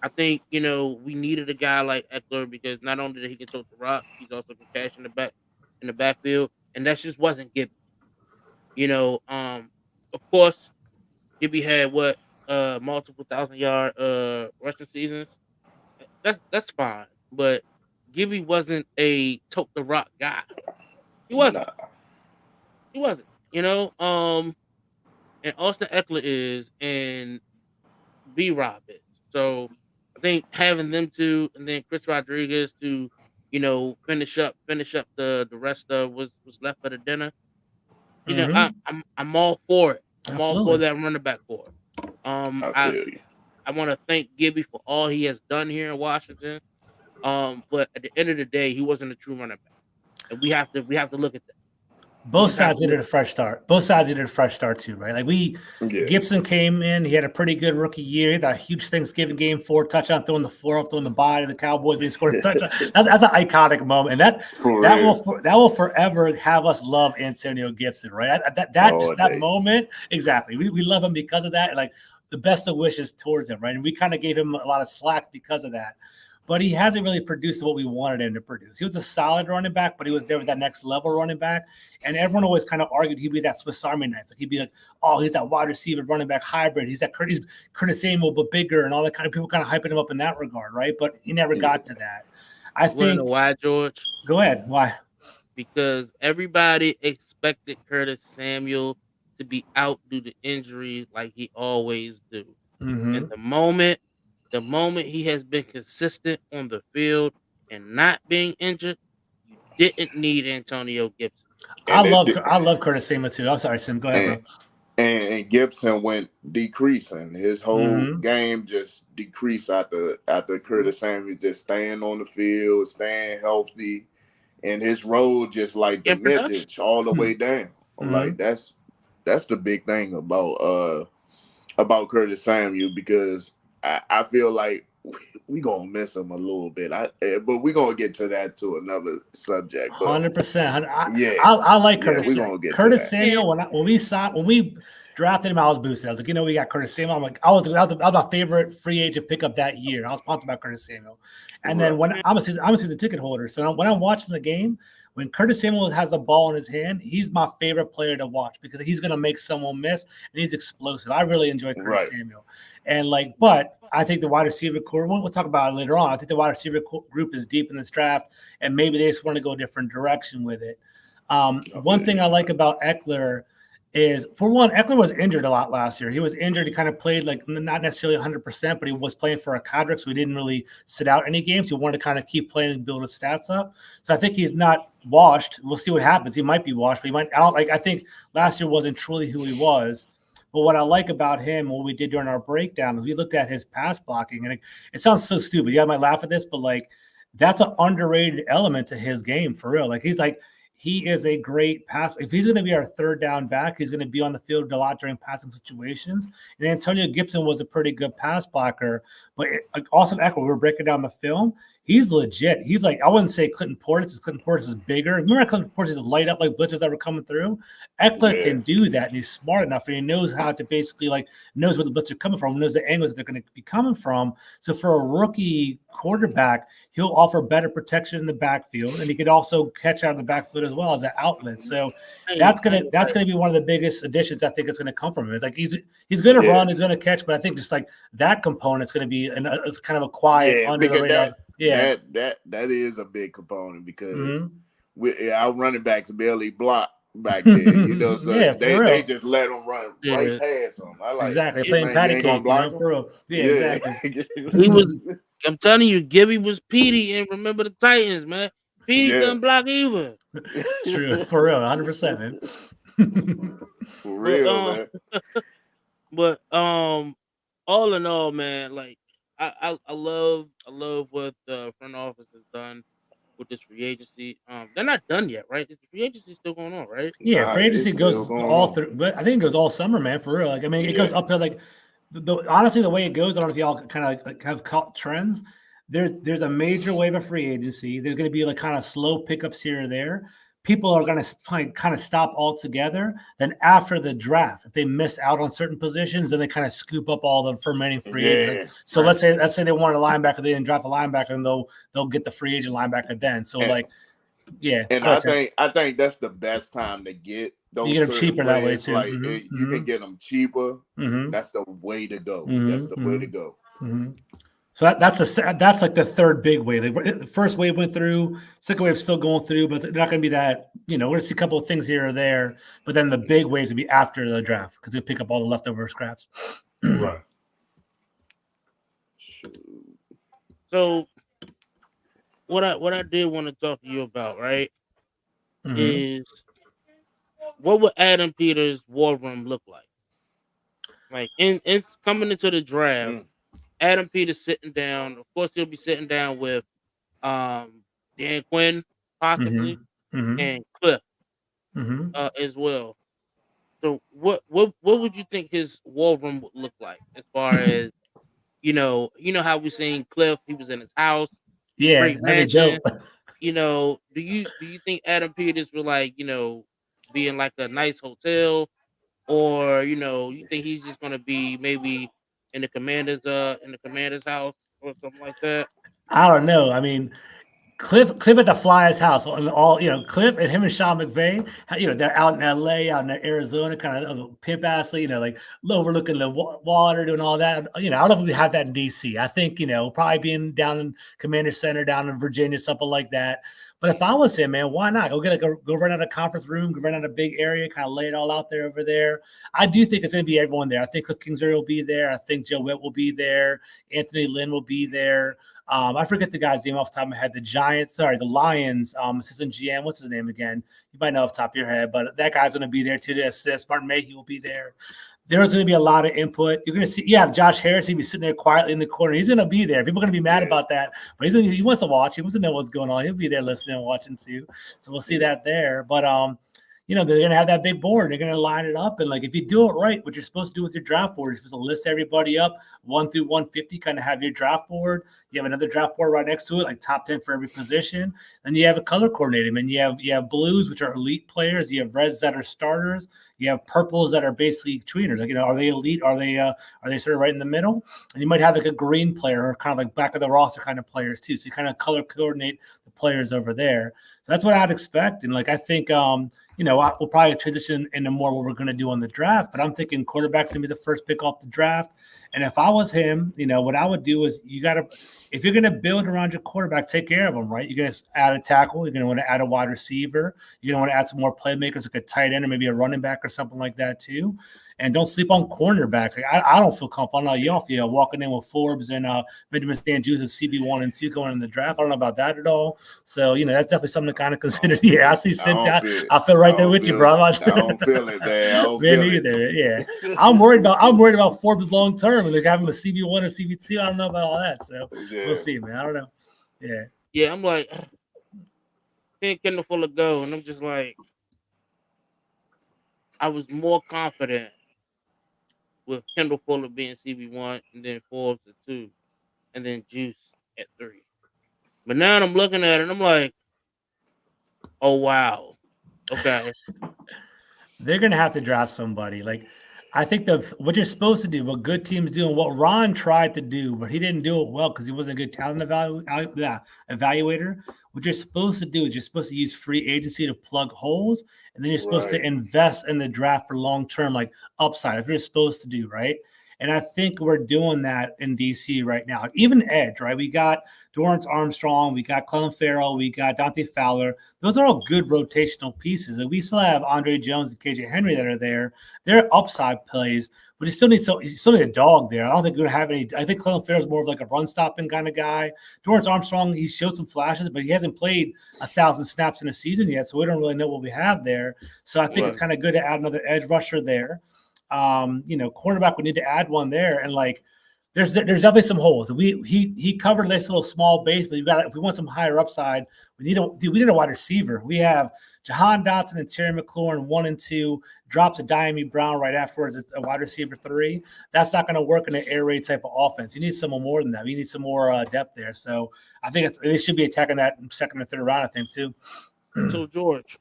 I think we needed a guy like Eckler because not only did he can tote the rock, he's also can cash in the backfield, and that just wasn't Gibby. Of course, Gibby had multiple 1,000-yard rushing seasons. That's fine, but Gibby wasn't a tote the rock guy. He wasn't. Nah. He wasn't. And Austin Eckler is, and B-Rob is. So I think having them two, and then Chris Rodriguez to, finish up the rest of was left for the dinner. I'm all for it. I'm all for that running back core. I feel you. I want to thank Gibby for all he has done here in Washington. But at the end of the day, he wasn't a true running back, and we have to look at that. Both sides needed a fresh start. Both sides needed a fresh start too, right? Like Gibson came in, he had a pretty good rookie year. He had a huge Thanksgiving game, 4 touchdown, throwing the floor up, throwing the bye to the Cowboys. They scored a touchdown. That's an iconic moment, and that will forever have us love Antonio Gibson, right? That moment, exactly. We love him because of that. And like the best of wishes towards him, right? And we kind of gave him a lot of slack because of that. But he hasn't really produced what we wanted him to produce. He was a solid running back, but he was there with that next level running back. And everyone always kind of argued he'd be that Swiss Army knife. Like he'd be like, oh, he's that wide receiver running back hybrid. He's that Curtis Samuel, but bigger, and all that kind of people kind of hyping him up in that regard, right? But he never got to that. I think. Why, George? Go ahead. Why? Because everybody expected Curtis Samuel to be out due to injury like he always do. And the moment he has been consistent on the field and not being injured, you didn't need Antonio Gibson. I love Curtis Samuel too. I'm sorry, Sim. Go ahead, bro. And Gibson went decreasing. His whole game just decreased after Curtis Samuel just staying on the field, staying healthy, and his role just like diminished all the way down. Like that's the big thing about Curtis Samuel, because I feel like we gonna miss him a little bit. But we're gonna get to that to another subject. 100%. I like Curtis. We're gonna get Curtis to Samuel. When we drafted him, I was boosted. I was like, we got Curtis Samuel. I'm like, I was my favorite free agent pickup that year. I was pumped about Curtis Samuel. And then when I'm a season ticket holder, so when I'm watching the game, when Curtis Samuel has the ball in his hand, he's my favorite player to watch because he's going to make someone miss, and he's explosive. I really enjoy Curtis Samuel. And but I think the wide receiver core, we'll talk about it later on. I think the wide receiver group is deep in this draft, and maybe they just want to go a different direction with it. One thing I like about Eckler is, for one, Eckler was injured a lot last year. He was injured. He kind of played like not necessarily 100%, but he was playing for a cadre, so he didn't really sit out any games. He wanted to kind of keep playing and build his stats up. So I think he's not washed. We'll see what happens. He might be washed, but he might. I think last year wasn't truly who he was. But what I like about him, what we did during our breakdown, is we looked at his pass blocking, and it sounds so stupid. You guys might laugh at this, but that's an underrated element to his game for real. He is a great pass. If he's going to be our third down back, he's going to be on the field a lot during passing situations. And Antonio Gibson was a pretty good pass blocker. But Austin Eckler, we were breaking down the film, he's legit. He's like, I wouldn't say Clinton Portis, because Clinton Portis is bigger. Remember Clinton Portis is light up like blitzers that were coming through? Eckler can do that, and he's smart enough, and he knows how to basically knows where the blitz are coming from, knows the angles that they're going to be coming from. So for a rookie quarterback, he'll offer better protection in the backfield, and he could also catch out of the backfield as well as an outlet. So that's gonna be one of the biggest additions I think is going to come from him. It's like he's going to run, he's going to catch, but I think just that component's going to be it's kind of a quiet under the radar. That is a big component, because our running backs barely block back there, so they just let them run right past them. I like exactly playing patty cake, for real. Exactly. I'm telling you, Gibby was Petey and Remember the Titans, man. Petey couldn't block either. True, for real, 100%, man. For real, man. But all in all, man, like I love what the front office has done with this free agency. They're not done yet, right? The free agency is still going on, right? Yeah, free agency goes all through, but I think it goes all summer, man. For real, like I mean, it goes up to like honestly the way it goes. I don't know if y'all kind of like have caught trends. There's a major wave of free agency. There's going to be like kind of slow pickups here or there. People are going to kind of stop altogether. Then after the draft, if they miss out on certain positions, then they kind of scoop up all the remaining free agents. So let's say they wanted a linebacker, they didn't draft a linebacker, and they'll get the free agent linebacker then. So and I think that's the best time to get those. You get them cheaper that way too. Like you can get them cheaper. That's the way to go. That's the way to go. So that's like the third big wave. Like the first wave went through, second wave still going through, but it's not going to be that. We're going to see a couple of things here or there, but then the big waves will be after the draft because they pick up all the leftover scraps. Right. So what I did want to talk to you about, right, is what would Adam Peters' war room look like? Like in coming into the draft. Adam Peters sitting down. Of course, he'll be sitting down with Dan Quinn, possibly, and Cliff as well. So, what would you think his war room would look like as far as you know how we seen Cliff? He was in his house, great mansion. Do you think Adam Peters would like be in like a nice hotel, or you think he's just gonna be maybe in the commander's house or something like that? I don't know. I mean, Cliff at the Flyers house, and all Cliff and him and Sean McVay, they're out in LA, out in Arizona, kind of pimp ass, like overlooking the water, doing all that. I don't know if we have that in DC. I think probably being down in Commander Center, down in Virginia, something like that. But if I was him, man, why not go rent out a conference room, go rent out a big area, kind of lay it all out there over there. I do think it's going to be everyone there. I think Cliff Kingsbury will be there. I think Joe Witt will be there. Anthony Lynn will be there. I forget the guy's name off the top of my head. The Lions assistant GM. What's his name again? You might know off the top of your head, but that guy's going to be there to assist. Martin Mayhew will be there. There's going to be a lot of input. You're going to see, Josh Harris. He'll be sitting there quietly in the corner. He's going to be there. People are going to be mad about that, but he wants to watch. He wants to know what's going on. He'll be there listening and watching too. So we'll see that there. But they're going to have that big board. They're going to line it up. And like, if you do it right, what you're supposed to do with your draft board, you're supposed to list everybody up 1 through 150, kind of have your draft board. You have another draft board right next to it, like top 10 for every position. And you have a color coordinator. And you have blues, which are elite players. You have reds that are starters. You have purples that are basically tweeners. Like, are they elite? Are they sort of right in the middle? And you might have like a green player or kind of like back of the roster kind of players too. So you kind of color coordinate the players over there. So that's what I'd expect. And like, I think, we'll probably transition into more what we're going to do on the draft, but I'm thinking quarterback's going to be the first pick off the draft. And if I was him, what I would do is if you're going to build around your quarterback, take care of him, right? You're going to add a tackle. You're going to want to add a wide receiver. You're going to want to add some more playmakers, like a tight end or maybe a running back or something like that too. And don't sleep on cornerbacks. Like, I don't feel comfortable. I know y'all feel walking in with Forbes and Benjamin Stan-Juice as CB1 and 2 going in the draft. I don't know about that at all. So, that's definitely something to kind of consider. Yeah, I see Cynthia. I feel right there with you, bro. I don't feel it, man. I don't feel it. Yeah. I'm worried about Forbes long term and like having a CB1 or CB2. I don't know about all that. So we'll see, man. I don't know. Yeah. Yeah, I'm like, can't Kendall Fuller go, and I'm just like, I was more confident with Kendall Fuller being CB1 and then Forbes at 2 and then Juice at 3. But now I'm looking at it and I'm like, oh, wow. Okay. They're going to have to draft somebody. Like, I think what you're supposed to do, what good teams do, and what Ron tried to do, but he didn't do it well because he wasn't a good talent evaluator. What you're supposed to do is you're supposed to use free agency to plug holes, and then you're supposed to invest in the draft for long-term, like upside. If you're supposed to do, right? And I think we're doing that in DC right now. Even edge, right? We got Dorrance Armstrong, we got Clelin Ferrell, we got Dante Fowler. Those are all good rotational pieces. And we still have Andre Jones and KJ Henry that are there. They're upside plays, but you still need a dog there. I don't think we're gonna have any. I think Clelin Ferrell is more of like a run stopping kind of guy. Dorrance Armstrong, he showed some flashes, but he hasn't played 1,000 snaps in a season yet, so we don't really know what we have there. So I think it's kind of good to add another edge rusher there. Cornerback, we need to add one there, and like there's definitely some holes. He covered this little small base, but if we want some higher upside, we need a wide receiver. We have Jahan Dotson and Terry McLaurin 1 and 2, drops a Diami Brown right afterwards. It's a wide receiver 3. That's not going to work in an air raid type of offense. You need some more than that. You need some more depth there. So I think they should be attacking that in second or third round, I think, too. So, George.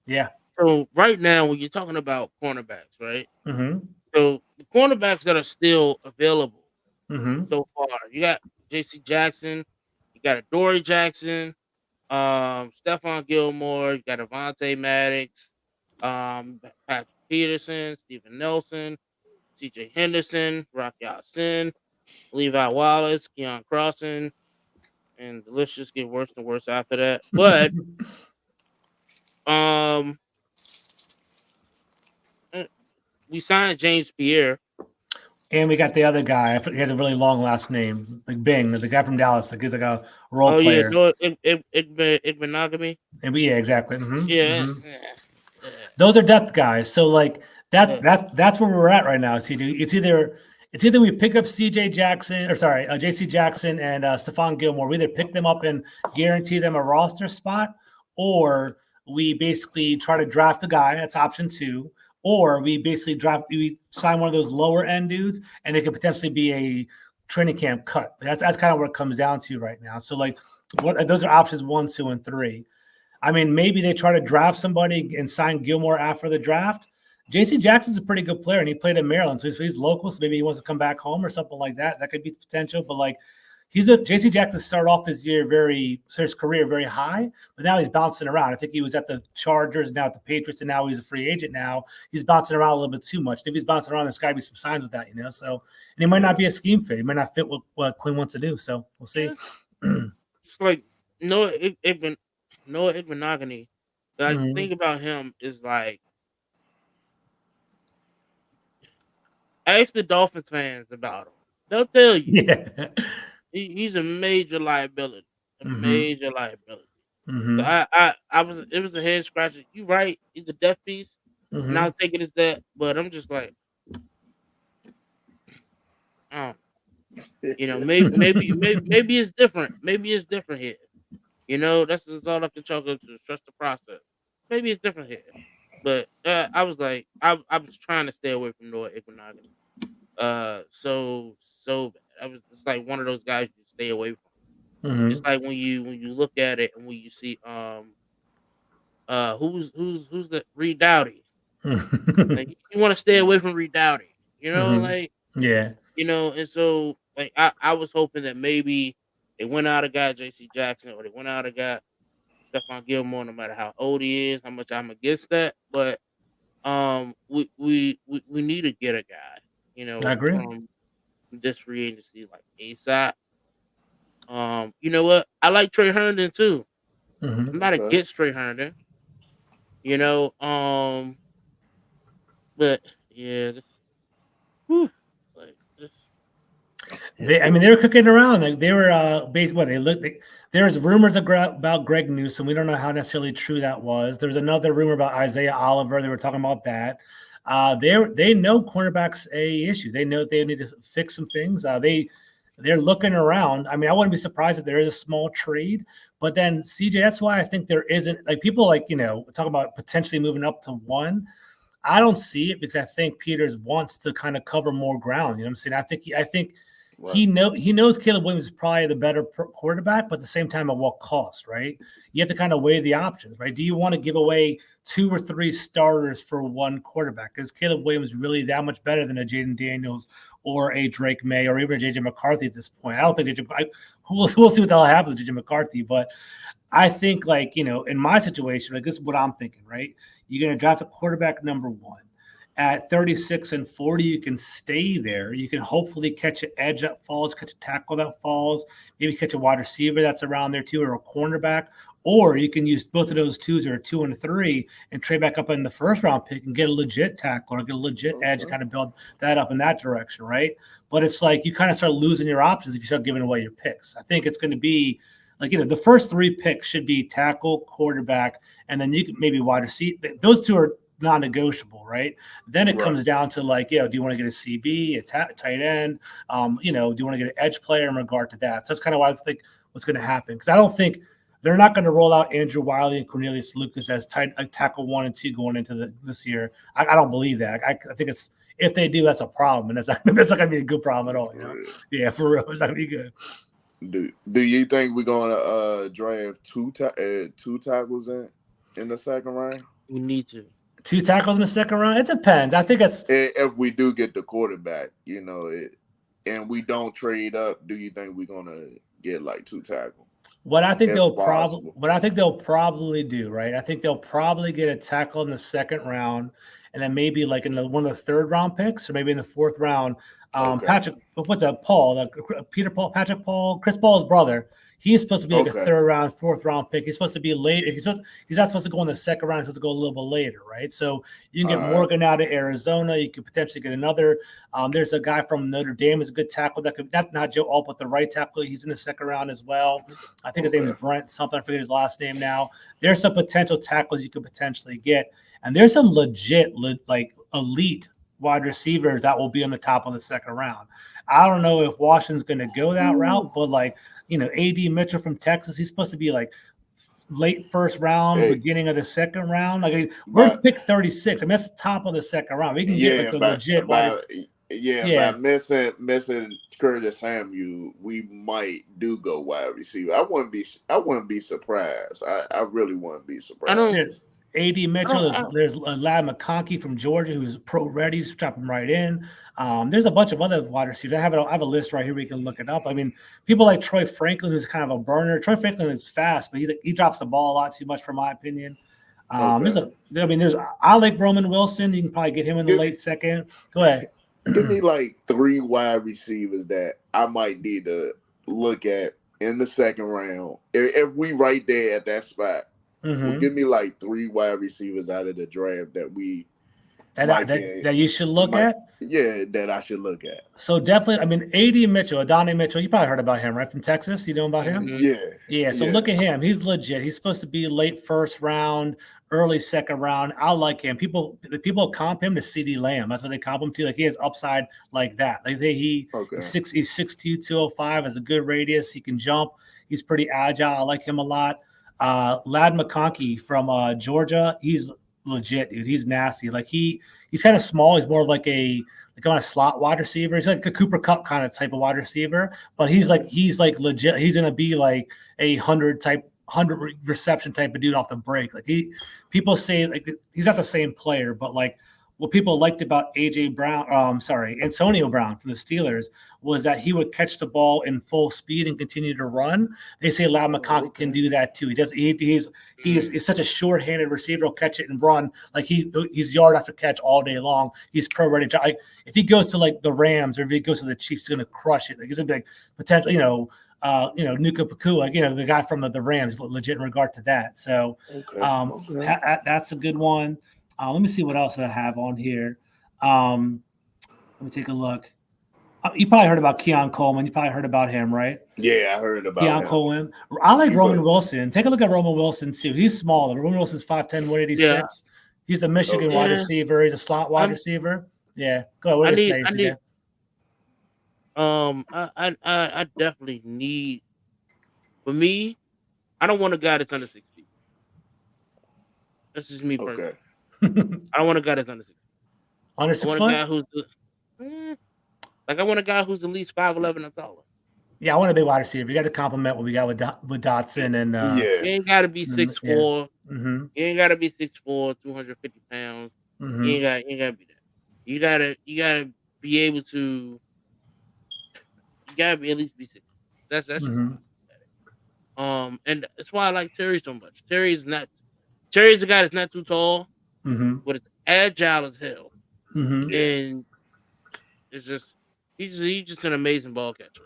Yeah. So right now, when you're talking about cornerbacks, right? Mm-hmm. So the cornerbacks that are still available so far, you got J.C. Jackson, you got Adoree Jackson, Stephon Gilmore, you got Avonte Maddox, Patrick Peterson, Steven Nelson, C.J. Henderson, Rock Ya-Sin, Levi Wallace, Keon Crossan, and the list just get worse and worse after that. But we signed James Pierre. And we got the other guy. He has a really long last name, like Bing, the guy from Dallas. Like he's like a role player. Oh yeah, Igbenogamy. Yeah, exactly. Yeah. Those are depth guys. So like that's where we're at right now. It's either we pick up JC Jackson and Stephon Gilmore. We either pick them up and guarantee them a roster spot, or we basically try to draft a guy. That's option 2. Or we basically sign one of those lower end dudes, and they could potentially be a training camp cut. That's kind of what it comes down to right now. So like, those are options 1, 2, and 3. I mean, maybe they try to draft somebody and sign Gilmore after the draft. J.C. Jackson's a pretty good player, and he played in Maryland, so he's local. So maybe he wants to come back home or something like that. That could be potential. But like, J.C. Jackson started off his career very high, but now he's bouncing around. I think he was at the Chargers, now at the Patriots, and now he's a free agent. Now he's bouncing around a little bit too much. If he's bouncing around, there's got to be some signs with that, So, and he might not be a scheme fit. He might not fit what Quinn wants to do. So we'll see. It's like Noah Igbenogany. I think about him is like, ask the Dolphins fans about him. They'll tell you. Yeah. He's a major liability. Major liability. Mm-hmm. So it was a head scratcher. You right, he's a death piece. And I'll take it as that, but I'm just like, maybe it's different. Maybe it's different here. That's all I can chalk up to. Trust the process. Maybe it's different here. But I was like, I was trying to stay away from Noah Igbenogany. So bad. It's like one of those guys you stay away from. It's like when you look at it and when you see who's the Reed Dowdy. Like, you want to stay away from Reed Dowdy. Like, yeah. And so like I was hoping that maybe they went out and got J.C. Jackson, or they went out and got Stephon Gilmore, no matter how old he is, how much I'm against that. But we need to get a guy, I agree. From this free agency, like ASAP. You know what? I like Trey Herndon too. I'm not against Trey Herndon. But yeah, they were cooking around. Like they were there was rumors about Greg Newsome. We don't know how necessarily true that was. There's another rumor about Isaiah Oliver. They were talking about that. They know cornerbacks a issue. They know they need to fix some things. They're looking around. I mean, I wouldn't be surprised if there is a small trade. But then CJ, that's why I think there isn't, like, people talk about potentially moving up to 1. I don't see it because I think Peters wants to kind of cover more ground. You know what I'm saying? I think he knows Caleb Williams is probably the better quarterback, but at the same time, at what cost, right? You have to kind of weigh the options, right? Do you want to give away 2 or 3 starters for 1 quarterback? Is Caleb Williams really that much better than a Jaden Daniels or a Drake May or even a JJ McCarthy at this point? I don't think we'll see what the hell happens with JJ McCarthy, but I think, like, in my situation, like, this is what I'm thinking, right? You're going to draft a quarterback number 1. at 36 and 40, you can stay there. You can hopefully catch an edge that falls, catch a tackle that falls, maybe catch a wide receiver that's around there too, or a cornerback. Or you can use both of those twos or a 2 and a 3 and trade back up in the first round pick and get a legit tackle or get a legit edge, kind of build that up in that direction, right? But it's like you kind of start losing your options if you start giving away your picks. I think it's going to be like, the first 3 picks should be tackle, quarterback, and then you can maybe wide receiver. Those 2 are non-negotiable, right? Then it comes down to like, do you want to get a CB, a tight end? Do you want to get an edge player in regard to that? So that's kind of why I think what's going to happen, because I don't think they're not going to roll out Andrew Wiley and Cornelius Lucas as tackle 1 and 2 going into this year. I don't believe that. I think it's, if they do, that's a problem, and that's not going to be a good problem at all. Yeah, for real, it's not going to be good. Do you think we're going to draft two tackles in the second round? We need to. 2 tackles in the second round? It depends. I think it's if we do get the quarterback, and we don't trade up. Do you think we're going to get like 2 tackles? What I think they'll probably do, right? I think they'll probably get a tackle in the second round, and then maybe like in one of the third round picks, or maybe in the fourth round. Patrick, what's that? Paul, Patrick Paul, Chris Paul's brother. He's supposed to be like a third round, fourth round pick. He's supposed to be late. He's not supposed to go in the second round. He's supposed to go a little bit later, right? So you can get Morgan out of Arizona. You could potentially get another. There's a guy from Notre Dame who's a good tackle that could not Joe Alt, but the right tackle. He's in the second round as well. I think his name is Brent something. I forget his last name now. There's some potential tackles you could potentially get, and there's some legit like elite wide receivers that will be on the top of the second round. I don't know if Washington's going to go that route, but like, A.D. Mitchell from Texas, he's supposed to be like late first round, beginning of the second round. Like, we're pick 36. I mean, that's the top of the second round. We can get like a legit by missing Curtis Samuel, we might do go wide receiver. I wouldn't be surprised. I really wouldn't be surprised. A.D. Mitchell, there's Lad McConkey from Georgia who's pro ready. Drop him right in. There's a bunch of other wide receivers. I have a list right here. We can look it up. I mean, people like Troy Franklin, who's kind of a burner. Troy Franklin is fast, but he drops the ball a lot too much, for my opinion. I like Roman Wilson. You can probably get him in the late second. Go ahead. Give me like 3 wide receivers that I might need to look at in the second round. If we right there at that spot. Well, give me like 3 wide receivers out of the draft that you should look at. Yeah, that I should look at. So definitely, I mean, A.D. Mitchell, Adonai Mitchell. You probably heard about him, right? From Texas. You know about him? Yeah. So look at him. He's legit. He's supposed to be late first round, early second round. I like him. People comp him to CeeDee Lamb. That's what they comp him to. Like, he has upside like that. Like he's 6'2", 205, has a good radius. He can jump. He's pretty agile. I like him a lot. Lad McConkey from Georgia, he's legit, dude. He's nasty. Like he's kind of small. He's more of like a slot wide receiver. He's like a Cooper Kupp kind of type of wide receiver, but he's like legit. He's gonna be like a 100 reception type of dude off the break. Like people say like he's not the same player, but like what people liked about Antonio Brown from the Steelers was that he would catch the ball in full speed and continue to run. They say Lad McConkey can do that too. He's such a short-handed receiver. He'll catch it and run. Like he's yard after catch all day long. He's pro ready. Like if he goes to like the Rams or if he goes to the Chiefs, he's gonna crush it. Like he's gonna be like potentially, Nuka Paku, like the guy from the Rams, legit in regard to that. So that's a good one. Let me see what else I have on here. Let me take a look. You probably heard about Keon Coleman. You probably heard about him, right? Yeah, I heard about Keon Coleman. I like Roman Wilson. Take a look at Roman Wilson, too. He's smaller. Roman Wilson's 5'10", 186. Yeah. He's the Michigan wide receiver. He's a slot wide receiver. Yeah. Go ahead. What do you say, I definitely need, for me, I don't want a guy that's under 6 feet. That's just me personally. Okay. I don't want a guy that's under 6 feet. Under 6 foot? I want a guy who's at least 5'11" or taller. Yeah, I want a big wide receiver. You got to compliment what we got with Dotson and You ain't got to be 6'4". You ain't got to be 6'4", 250 pounds. You ain't got to be that. You gotta be able to. You gotta be at least be 6. That's and that's why I like Terry so much. Terry's a guy that's not too tall, but it's agile as hell. and it's just he's just an amazing ball catcher.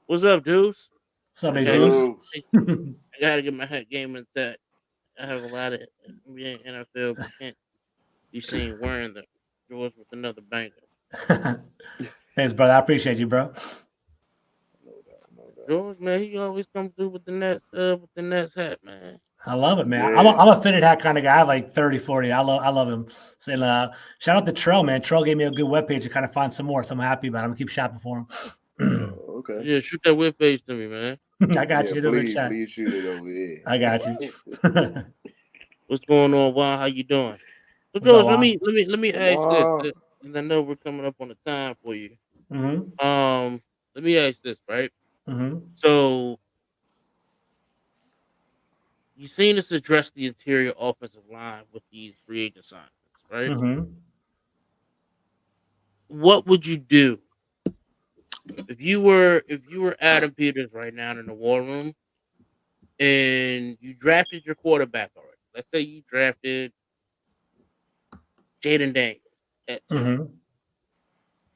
What's up, dudes? What's up, I big gotta, dudes? I gotta get my head game intact. I have a lot of NBA and NFL, but can't be seen wearing them. Yours with another banger. Thanks, brother. I appreciate you, bro. No doubt. George, man, he always come through with the Nets hat, man. I love it, man. Yeah. I'm a fitted hat kind of guy. I have like 30, 40. I love him. So, shout out to Trell, man. Trell gave me a good webpage to kind of find some more, so I'm happy about it. I'm gonna keep shopping for him. Okay. Yeah, shoot that webpage to me, man. I got you. Please shoot it over here. I got you. What's going on, Juan? How you doing? So What's up, George, let Juan? me ask this, and I know we're coming up on the time for you. Let me ask this, right? So you seen us address the interior offensive line with these free agent signings, right? What would you do if you were Adam Peters right now in the war room and you drafted your quarterback already? Let's say you drafted Jaden Daniels at 2.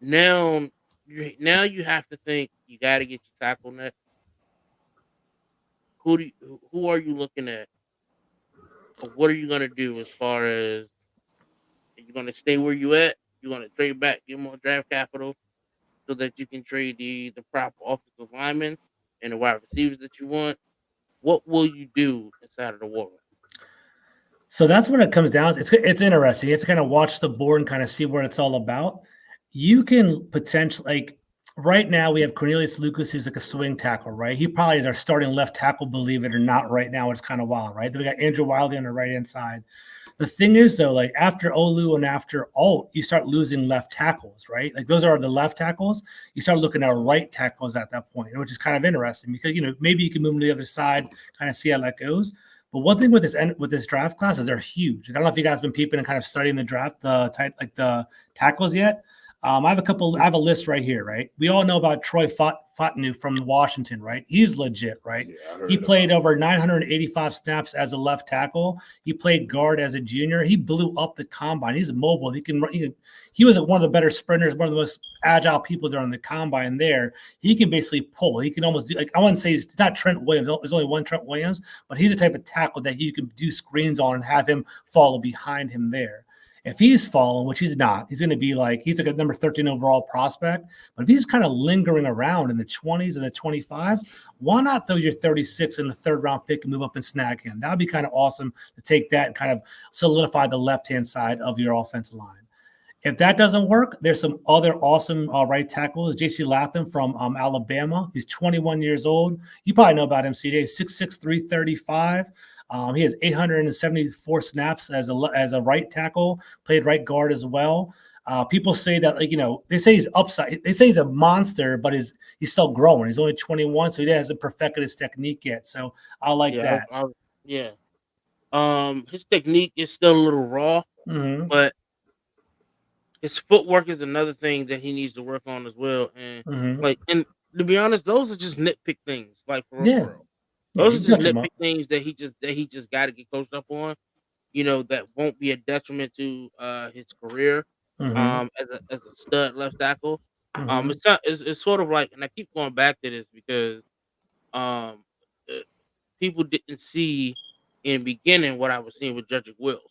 Now you have to think you got to get your tackle next. Who are you looking at? Or what are you gonna do as far as are you gonna stay where you at? You're gonna trade back, get more draft capital so that you can trade the proper offensive linemen and the wide receivers that you want. What will you do inside of the war room? So that's what it comes down to. It's interesting. You have to kind of watch the board and kind of see what it's all about. You can potentially, like, right now we have Cornelius Lucas, who's like a swing tackle, right? He probably is our starting left tackle, believe it or not, right now. It's kind of wild, right? Then we got Andrew Wiley on the right-hand side. The thing is, though, like after Olu and after Alt, you start losing left tackles, right? Like those are the left tackles. You start looking at right tackles at that point, which is kind of interesting because, maybe you can move them to the other side, kind of see how that goes. But one thing with this draft class is they're huge. I don't know if you guys have been peeping and kind of studying the draft, the tackles yet. I have a list right here, right? We all know about Troy Fautanu from Washington, right? He's legit, right? Yeah, he played over 985 snaps as a left tackle. He played guard as a junior. He blew up the combine. He's mobile. He was one of the better sprinters, one of the most agile people during the combine there. He can basically pull. He can almost do, like, I wouldn't say he's not Trent Williams. There's only one Trent Williams, but he's the type of tackle that you can do screens on and have him follow behind him there. If he's fallen, which he's not, he's going to be he's like a number 13 overall prospect. But if he's kind of lingering around in the 20s and the 25s, why not throw your 36 in the third round pick and move up and snag him? That would be kind of awesome to take that and kind of solidify the left-hand side of your offensive line. If that doesn't work, there's some other awesome right tackles. J.C. Latham from Alabama. He's 21 years old. You probably know about him, CJ. 6'6", 335. He has 874 snaps as a right tackle, played right guard as well. People say that, they say he's upside. They say he's a monster, but he's still growing. He's only 21, so he hasn't perfected his technique yet. So I like that. His technique is still a little raw, but his footwork is another thing that he needs to work on as well. And and to be honest, those are just nitpick things. Like for real. Those are just nitpick things that he just got to get coached up on. That won't be a detriment to his career as a stud left tackle. It's sort of like, and I keep going back to this because uh, people didn't see in the beginning what I was seeing with Jedrick Wills.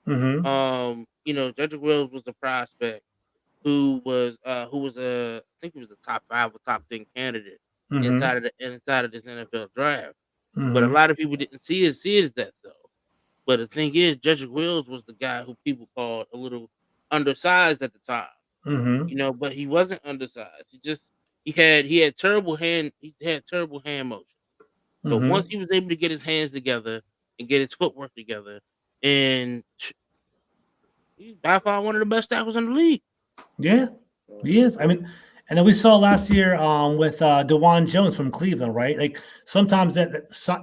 Jedrick Wills was a prospect who was I think he was a top 5 or top 10 candidate inside of this NFL draft. But a lot of people didn't see his depth though. But the thing is, Jedrick Wills was the guy who people called a little undersized at the time. But he wasn't undersized. He had terrible hand motion. But once he was able to get his hands together and get his footwork together, and he's by far one of the best tackles in the league. Yeah, he is. I mean, And then we saw last year with DeJuan Jones from Cleveland, right? Like sometimes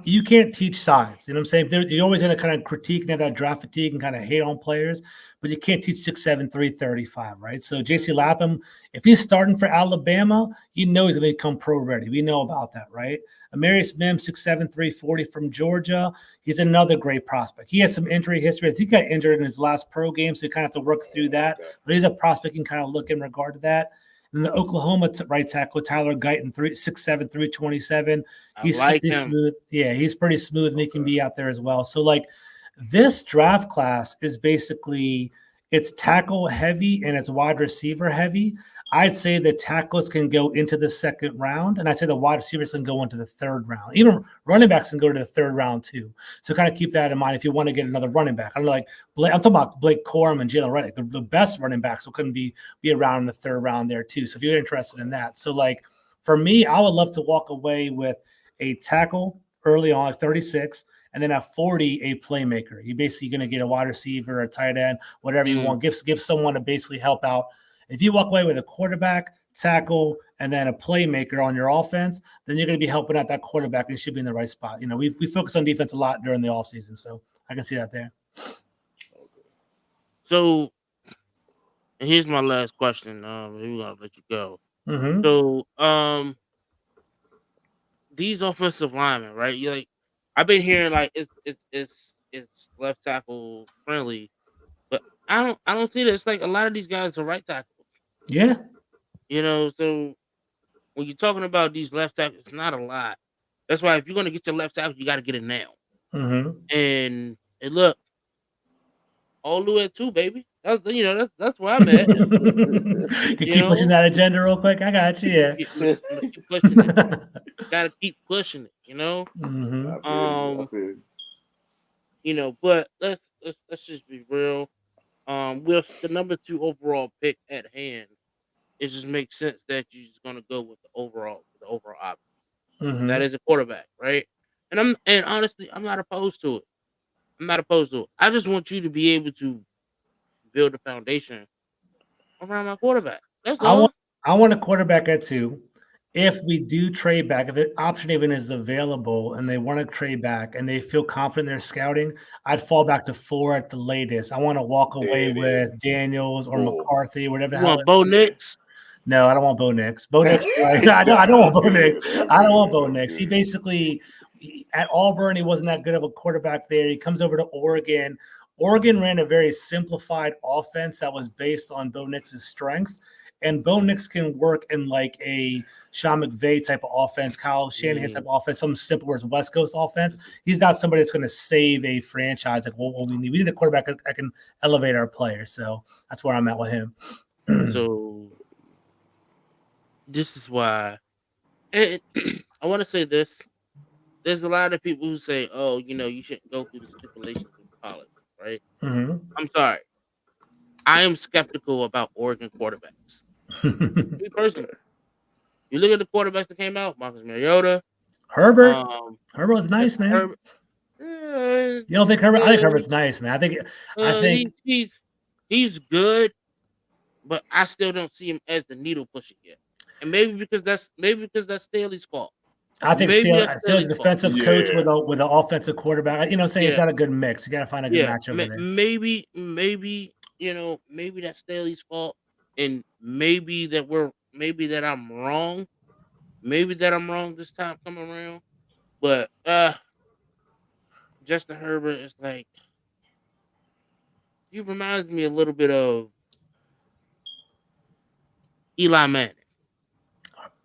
you can't teach size. You know what I'm saying? You're always going to kind of critique and have that draft fatigue and kind of hate on players, but you can't teach 6'7", 335, right? So J.C. Latham, if he's starting for Alabama, you know he's going to become pro ready. We know about that, right? Amarius Mims, 6'7", 340 from Georgia. He's another great prospect. He has some injury history. I think he got injured in his last pro game, so you kind of have to work through that. But he's a prospect you can kind of look in regard to that. And the Oklahoma right tackle, Tyler Guyton, 6'7", 327. He's like pretty him. smooth. Yeah, he's pretty smooth, and he can be out there as well. So, like, this draft class is basically it's tackle heavy and it's wide receiver heavy. I'd say the tackles can go into the second round, and I'd say the wide receivers can go into the third round. Even running backs can go to the third round too. So kind of keep that in mind if you want to get another running back. I'm talking about Blake Corum and Jalen Reddick. The best running backs will couldn't be around in the third round there too. So if you're interested in that, so like for me, I would love to walk away with a tackle early on, like 36. And then at 40, a playmaker. You're basically going to get a wide receiver, a tight end, whatever you want. Give someone to basically help out. If you walk away with a quarterback, tackle, and then a playmaker on your offense, then you're going to be helping out that quarterback and you should be in the right spot. You know, we focus on defense a lot during the offseason, so I can see that there. So, and here's my last question. We're gonna let you go. Mm-hmm. So, these offensive linemen, right? You like, I've been hearing like it's left tackle friendly, but I don't see that. It's like a lot of these guys are right tackles. Yeah. You know, so when you're talking about these left tackles, it's not a lot. That's why if you're gonna get your left tackle, you got to get it now. Mm-hmm. And look, all the way at 2, baby. That's where I'm at. You keep pushing that agenda real quick. I got you. Yeah. Keep pushing it. Gotta keep pushing it. You know. Mm-hmm. I feel You know, but let's just be real. With the number 2 overall pick at hand, it just makes sense that you're just gonna go with the overall option. Mm-hmm. That is a quarterback, right? And honestly, I'm not opposed to it. I just want you to be able to build a foundation around my quarterback. That's all. I want a quarterback at 2. If we do trade back, if the option even is available and they want to trade back and they feel confident in their scouting, I'd fall back to 4 at the latest. I want to walk away with Daniels or McCarthy, whatever. You want Bo Nix? No, I don't want Bo Nix. Bo Nix, I don't want Bo Nix. I don't want Bo Nix. He basically at Auburn, he wasn't that good of a quarterback there. He comes over to Oregon. Oregon ran a very simplified offense that was based on Bo Nix's strengths. And Bo Nix can work in like a Sean McVay type of offense, Kyle Shanahan type of offense, something simple as West Coast offense. He's not somebody that's going to save a franchise. Like, well, we need a quarterback that can elevate our players. So that's where I'm at with him. So this is why. And I want to say this. There's a lot of people who say, "Oh, you shouldn't go through the stipulations of college, right?" Mm-hmm. I'm sorry. I am skeptical about Oregon quarterbacks. Me personally, you look at the quarterbacks that came out: Marcus Mariota, Herbert. Herbert was nice, man. Herbert. You don't think Herbert? I think Herbert's nice, man. I think he's good, but I still don't see him as the needle pusher yet. And maybe because that's Staley's fault. I think Staley's defensive coach with an offensive quarterback. You know what I'm saying? It's not a good mix. You got to find a good match over there. Maybe that's Staley's fault, and maybe that I'm wrong. Maybe that I'm wrong this time coming around. But Justin Herbert is like, he reminds me a little bit of Eli Manning.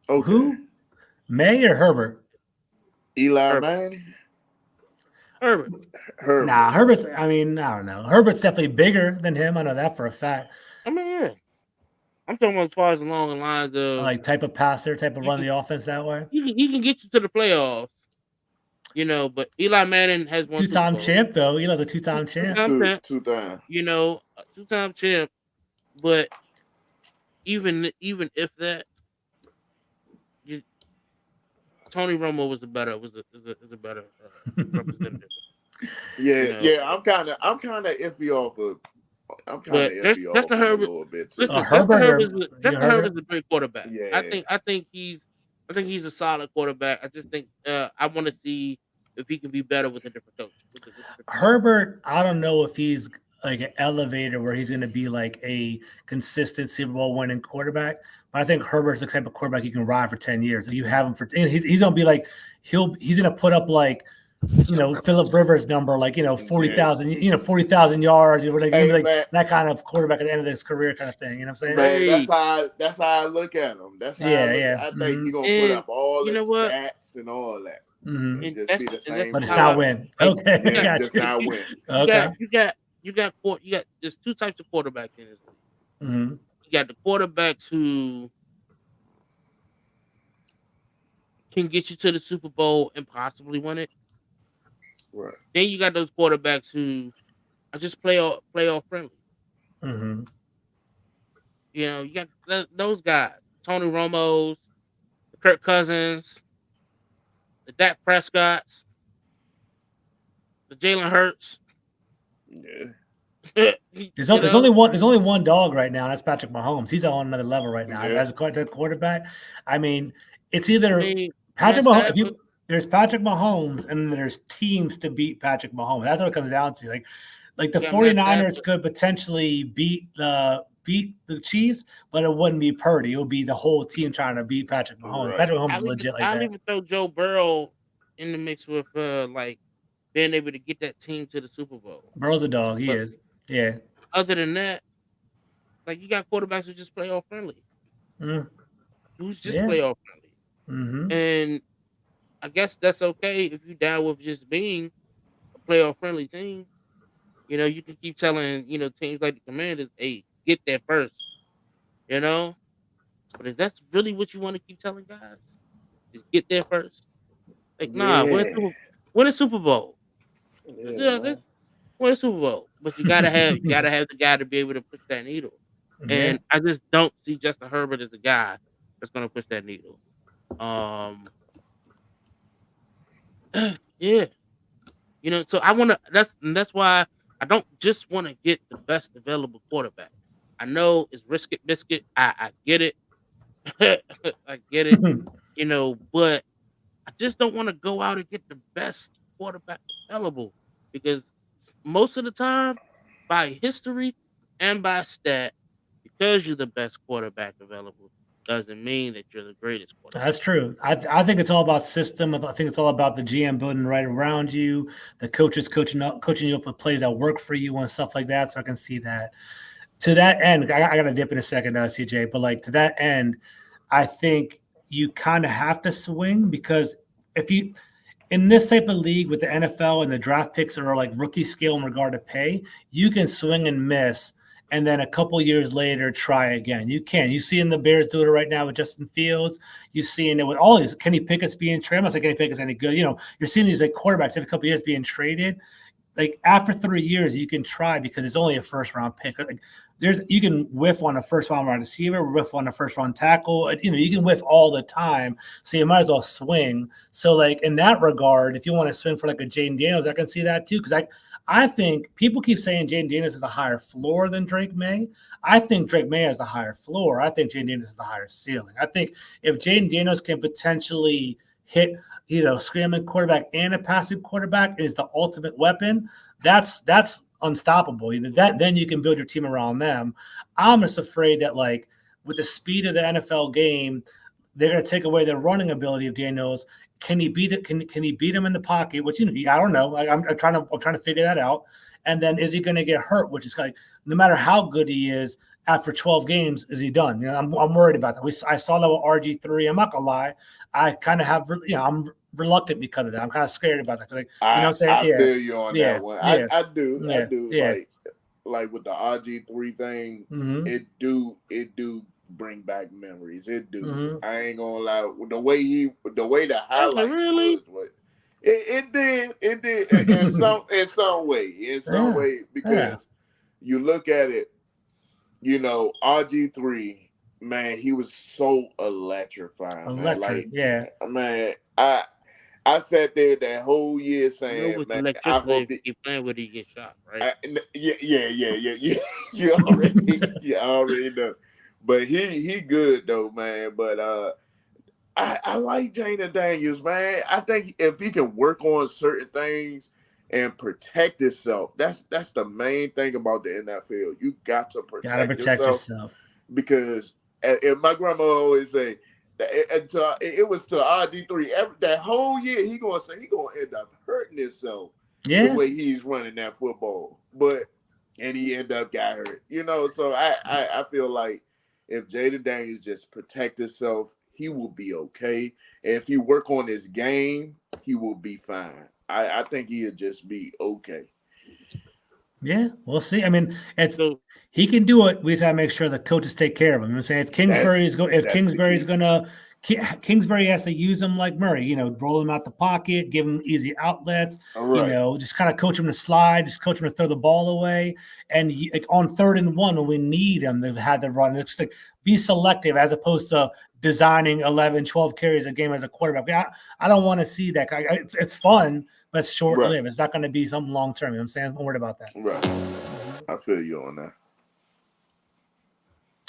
Okay. Who? May or Herbert? Eli Manning. Herbert. Nah, Herbert's. I mean, I don't know. Herbert's definitely bigger than him. I know that for a fact. I mean, yeah. I'm talking about as far as along the lines of like type of passer, type of run the offense that way. He can get you to the playoffs, but Eli Manning has one two-time champ though. Eli's a two-time champ. Two-time. A two-time champ. But even if that, Tony Romo was a better representative. Yeah. I'm kind of iffy off of I'm kind of iffy off Justin him a Herbert. little bit too. Listen, Herbert, Justin Herbert is a great quarterback. Yeah. I think he's a solid quarterback. I just think I want to see if he can be better with a different coach. Herbert, I don't know if he's like an elevator where he's going to be like a consistent Super Bowl winning quarterback. But I think Herbert's the type of quarterback you can ride for 10 years. You have him for, he's going to be like, he's going to put up like, Phillip Rivers number, like, 40,000, 40,000 yards. Like, that kind of quarterback at the end of his career kind of thing. You know what I'm saying? Man, that's how I look at him. That's how I think he's going to put up all the stats and all that. Mm-hmm. And just be the same. But it's not win. Okay. Yeah, just not win. Okay. You got there's two types of quarterbacks in this league. Mm-hmm. You got the quarterbacks who can get you to the Super Bowl and possibly win it. Right. Then you got those quarterbacks who are just playoff friendly. Mm-hmm. You got those guys, Tony Romo's, the Kirk Cousins, the Dak Prescott's, the Jalen Hurts. Yeah. There's only one dog right now. That's Patrick Mahomes. He's on another level right now as a quarterback. I mean, it's either Patrick Mahomes. There's Patrick Mahomes, and there's teams to beat Patrick Mahomes. That's what it comes down to. Like the 49ers could potentially beat the Chiefs, but it wouldn't be Purdy. It would be the whole team trying to beat Patrick Mahomes. Right. Patrick Mahomes is legit like that. I'll even throw Joe Burrow in the mix with like being able to get that team to the Super Bowl. Burrow's a dog. He is. Yeah. Other than that, like you got quarterbacks who just playoff friendly. Who's just playoff friendly. Mm-hmm. And I guess that's okay if you down with just being a playoff friendly team. You can keep telling, teams like the Commanders, hey, get there first. But if that's really what you want to keep telling guys, just get there first. Like, nah, win a Super Bowl. Win a Super Bowl. But you gotta have the guy to be able to push that needle. And I just don't see Justin Herbert as the guy that's gonna push that needle. Yeah. So I wanna that's why I don't just want to get the best available quarterback. I know it's biscuit. I get it. I get it. But I just don't want to go out and get the best quarterback available because most of the time, by history and by stat, because you're the best quarterback available, doesn't mean that you're the greatest quarterback. That's true. I think it's all about system. I think it's all about the GM building right around you, the coaches coaching you up with plays that work for you and stuff like that. So I can see that. To that end, I got to dip in a second, CJ, but to that end, I think you kind of have to swing because if you in this type of league with the NFL and the draft picks are like rookie scale in regard to pay, you can swing and miss. And then a couple years later, try again. You can. You see in the Bears doing it right now with Justin Fields. You seeing it with all these Kenny Pickett's being traded. I'm not saying Kenny Pickett's any good. You're seeing these quarterbacks every couple of years being traded. Like after 3 years, you can try because it's only a first round pick. You can whiff on a first round wide receiver, whiff on a first round tackle. You can whiff all the time. So you might as well swing. So in that regard, if you want to swing for a Jaden Daniels, I can see that too because I think people keep saying Jaden Daniels is a higher floor than Drake May. I think Drake May has a higher floor. I think Jaden Daniels is the higher ceiling. I think if Jaden Daniels can potentially hit a scrambling quarterback and a passive quarterback is the ultimate weapon, that's unstoppable. Then you can build your team around them. I'm just afraid that with the speed of the NFL game, they're going to take away the running ability of Daniels. Can he beat it? Can he beat him in the pocket? Which I don't know. I'm trying to figure that out. And then is he going to get hurt? Which is no matter how good he is, after 12 games, is he done? I'm worried about that. I saw that with RG3. I'm not gonna lie. I kind of have I'm reluctant because of that. I'm kind of scared about that. I'm saying? I feel you on that one. I do. I do. Yeah. Like with the RG3 thing, it do bring back memories. It do. Mm-hmm. I ain't gonna lie. The way the highlights was it did in some way because you look at it, RG3, man, he was so electrifying. Man. I sat there that whole year You know, saying, with man, I electricity, hope if you keep playing with it, you get shot, right? yeah. You already know. But he good though, man. But I like Jaden Daniels, man. I think if he can work on certain things and protect himself, that's the main thing about the NFL. You got to Gotta protect protect yourself yourself. because, and my grandma always say that it was to RG3 that whole year he gonna say he gonna end up hurting himself the Yeah. way he's running that football, and he end up got hurt, So I feel like if Jaden Daniels just protect himself, he will be okay. And if he work on his game, he will be fine. I think he'll just be okay. Yeah, we'll see. I mean, So he can do it. We just gotta make sure the coaches take care of him. I'm saying if That's the key. Kingsbury has to use him like Murray, roll him out the pocket, give him easy outlets, All right. just kind of coach him to slide, just coach him to throw the ball away. And like on 3rd and 1, when we need him to have the run, it's like be selective as opposed to designing 11, 12 carries a game as a quarterback. I don't want to see that. It's fun, but it's short lived. Right. It's not going to be something long term. You know what I'm saying? Don't worry about that. Right. I feel you on that.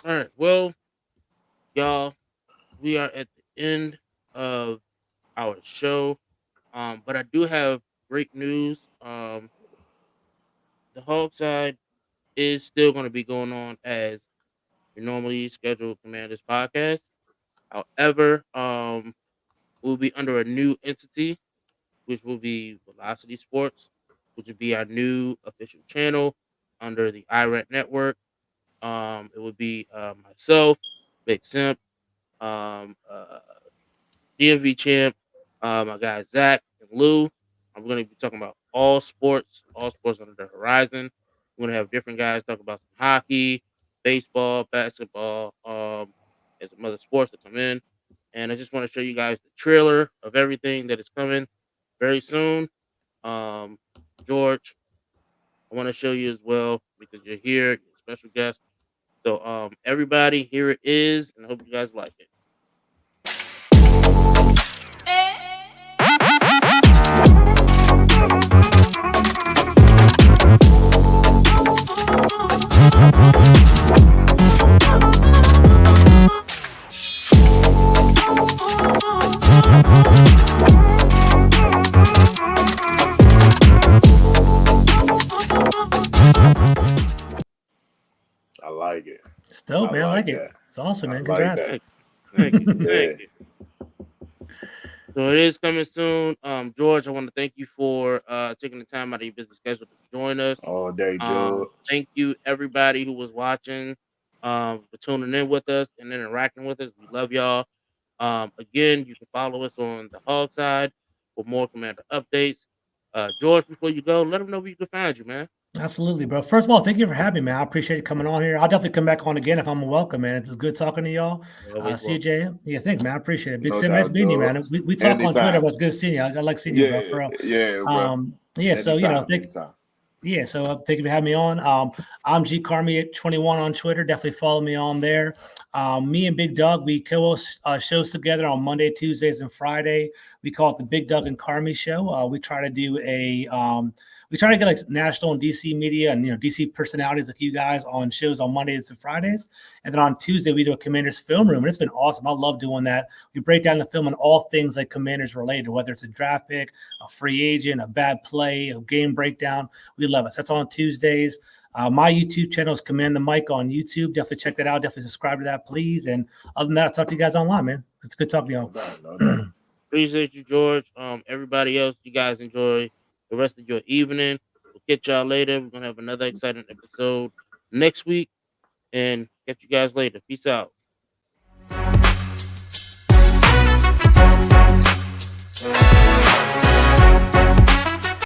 all right, well, y'all, we are at the end of our show. But I do have great news. The Hog side is still going to be going on as we normally schedule Commanders podcast. However, we'll be under a new entity, which will be Velocity Sports, which will be our new official channel under the IRET network. It would be myself, Bigsimp, um, uh, DMV champ, my guys Zach and Lou. I'm going to be talking about all sports under the horizon. We're going to have different guys talk about some hockey, baseball, basketball, and some other sports that come in. And I just want to show you guys the trailer of everything that is coming very soon. Um, George, I want to show you as well because you're here, you're a special guest. So, everybody, here it is, and I hope you guys like it. I like it. It's dope, man. I like it. that. It's awesome, I man. like Congrats. that. Thank you, Yeah. thank you. So it is coming soon. George, I want to thank you for taking the time out of your busy schedule to join us. All day, George. Thank you everybody who was watching, for tuning in with us and interacting with us. We love y'all. Again, you can follow us on the Hog side for more Commander updates. George, before you go, let them know where you can find you, man. Absolutely, bro. First of all, thank you for having me, man. I appreciate you coming on here. I'll definitely come back on again if I'm welcome, man. It's good talking to y'all. You're always welcome. CJ, yeah, thanks, man. I appreciate it. Big No Sim, nice doubt, meeting you, George. man. We talk on Twitter, Anytime. but it's good seeing you. I like seeing you, bro. Yeah, For real. yeah, bro. Yeah. So Anytime, thank anytime. Yeah, so thank you for having me on. I'm G Carmi at 21 on Twitter. Definitely follow me on there. Me and Big Doug, we co-host shows together on Monday, Tuesdays, and Friday. We call it the Big Doug and Carmi Show. We try to do we try to get like national and DC media and DC personalities like you guys on shows on Mondays and Fridays, and then on Tuesday we do a Commanders film room, and it's been awesome. I love doing that. We break down the film and all things like Commanders related, whether it's a draft pick, a free agent, a bad play, a game breakdown. We love it. So that's on Tuesdays. My YouTube channel is Command the Mic on YouTube. Definitely check that out. Definitely subscribe to that, please. And other than that, I'll talk to you guys online, man. It's good talking to y'all. No doubt. Appreciate you, George. Everybody else, you guys enjoy the rest of your evening. We'll catch y'all later. We're gonna have another exciting episode next week, and catch you guys later. Peace out.